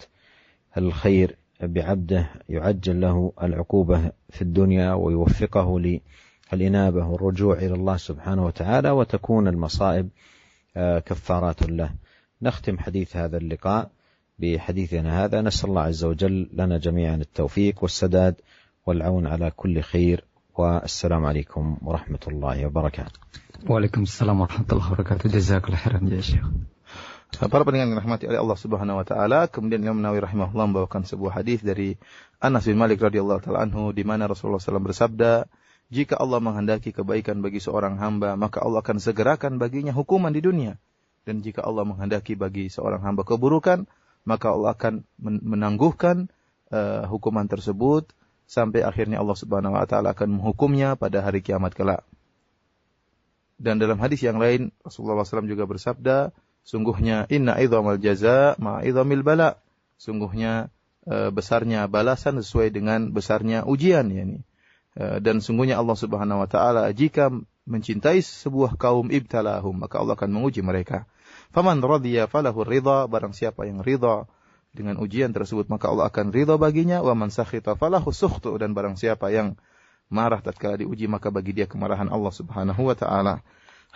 الخير بعبده يعجل له العقوبة في الدنيا ويوفقه للإنابة والرجوع إلى الله سبحانه وتعالى وتكون المصائب كفارات له. نختم حديث هذا اللقاء بحديثنا هذا. نسأل الله عز وجل لنا جميعا التوفيق والسداد والعون على كل خير والسلام عليكم ورحمة الله وبركاته. Waalaikumsalam warahmatullahi wabarakatuh. Jazakallahu khairan ya Syekh. Para pendengar yang dirahmati oleh Allah Subhanahu wa taala, kemudian Imam Nawawi rahimahullah membawakan sebuah hadis dari Anas bin Malik radhiyallahu taala anhu di mana Rasulullah SAW bersabda, "Jika Allah menghendaki kebaikan bagi seorang hamba, maka Allah akan segerakan baginya hukuman di dunia. Dan jika Allah menghendaki bagi seorang hamba keburukan, maka Allah akan menangguhkan hukuman tersebut sampai akhirnya Allah Subhanahu wa taala akan menghukumnya pada hari kiamat kelak." Dan dalam hadis yang lain Rasulullah SAW juga bersabda, sungguhnya inna idhamal jaza ma idhamil bala. Sungguhnya besarnya balasan sesuai dengan besarnya ujian yani. Dan sungguhnya Allah Subhanahu wa taala jika mencintai sebuah kaum ibtalahum maka Allah akan menguji mereka. Faman radiya falahu ridha, barang siapa yang ridha dengan ujian tersebut maka Allah akan ridha baginya. Wa man sakhita falahu sukhtu, dan barang siapa yang marah tatkala diuji maka bagi dia kemarahan Allah Subhanahu wa taala.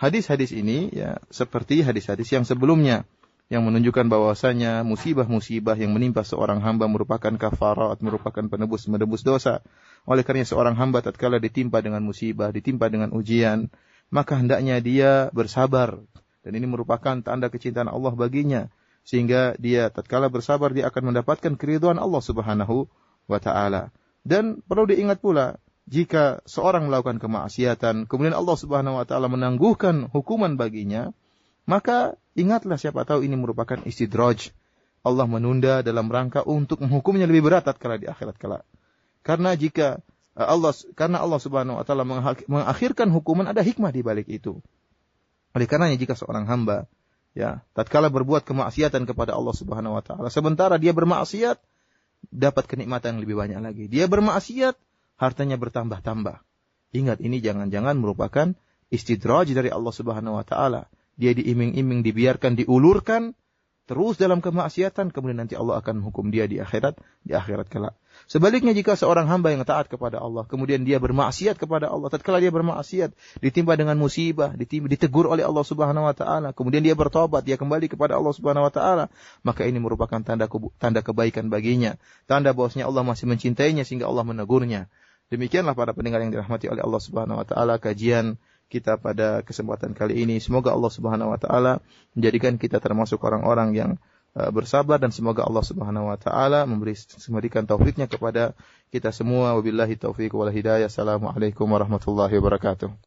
Hadis-hadis ini ya seperti hadis-hadis yang sebelumnya yang menunjukkan bahwasanya musibah-musibah yang menimpa seorang hamba merupakan kafarat, merupakan penebus dosa. Oleh karena seorang hamba tatkala ditimpa dengan musibah, ditimpa dengan ujian, maka hendaknya dia bersabar. Dan ini merupakan tanda kecintaan Allah baginya, sehingga dia tatkala bersabar dia akan mendapatkan keridhaan Allah Subhanahu wa taala. Dan perlu diingat pula, jika seorang melakukan kemaksiatan, kemudian Allah Subhanahu wa taala menangguhkan hukuman baginya, maka ingatlah siapa tahu ini merupakan istidraj. Allah menunda dalam rangka untuk menghukumnya lebih berat tatkala di akhirat kelak. Karena Allah Subhanahu wa taala mengakhirkan hukuman, ada hikmah di balik itu. Oleh karenanya jika seorang hamba ya tatkala berbuat kemaksiatan kepada Allah Subhanahu wa taala, sementara dia bermaksiat dapat kenikmatan yang lebih banyak lagi. Dia bermaksiat hartanya bertambah-tambah. Ingat, ini jangan-jangan merupakan istidraj dari Allah Subhanahu wa taala. Dia diiming-iming, dibiarkan, diulurkan terus dalam kemaksiatan, kemudian nanti Allah akan menghukum dia di akhirat kelak. Sebaliknya jika seorang hamba yang taat kepada Allah, kemudian dia bermaksiat kepada Allah, tatkala dia bermaksiat, ditimpa dengan musibah, ditegur oleh Allah Subhanahu wa taala, kemudian dia bertobat, dia kembali kepada Allah Subhanahu wa taala, maka ini merupakan tanda kebaikan baginya, tanda bahwasanya Allah masih mencintainya sehingga Allah menegurnya. Demikianlah para pendengar yang dirahmati oleh Allah Subhanahu wa taala, kajian kita pada kesempatan kali ini. Semoga Allah Subhanahu wa taala menjadikan kita termasuk orang-orang yang bersabar, dan semoga Allah Subhanahu wa taala memberikan taufiknya kepada kita semua. Wabillahi taufiq wal hidayah. Assalamualaikum warahmatullahi wabarakatuh.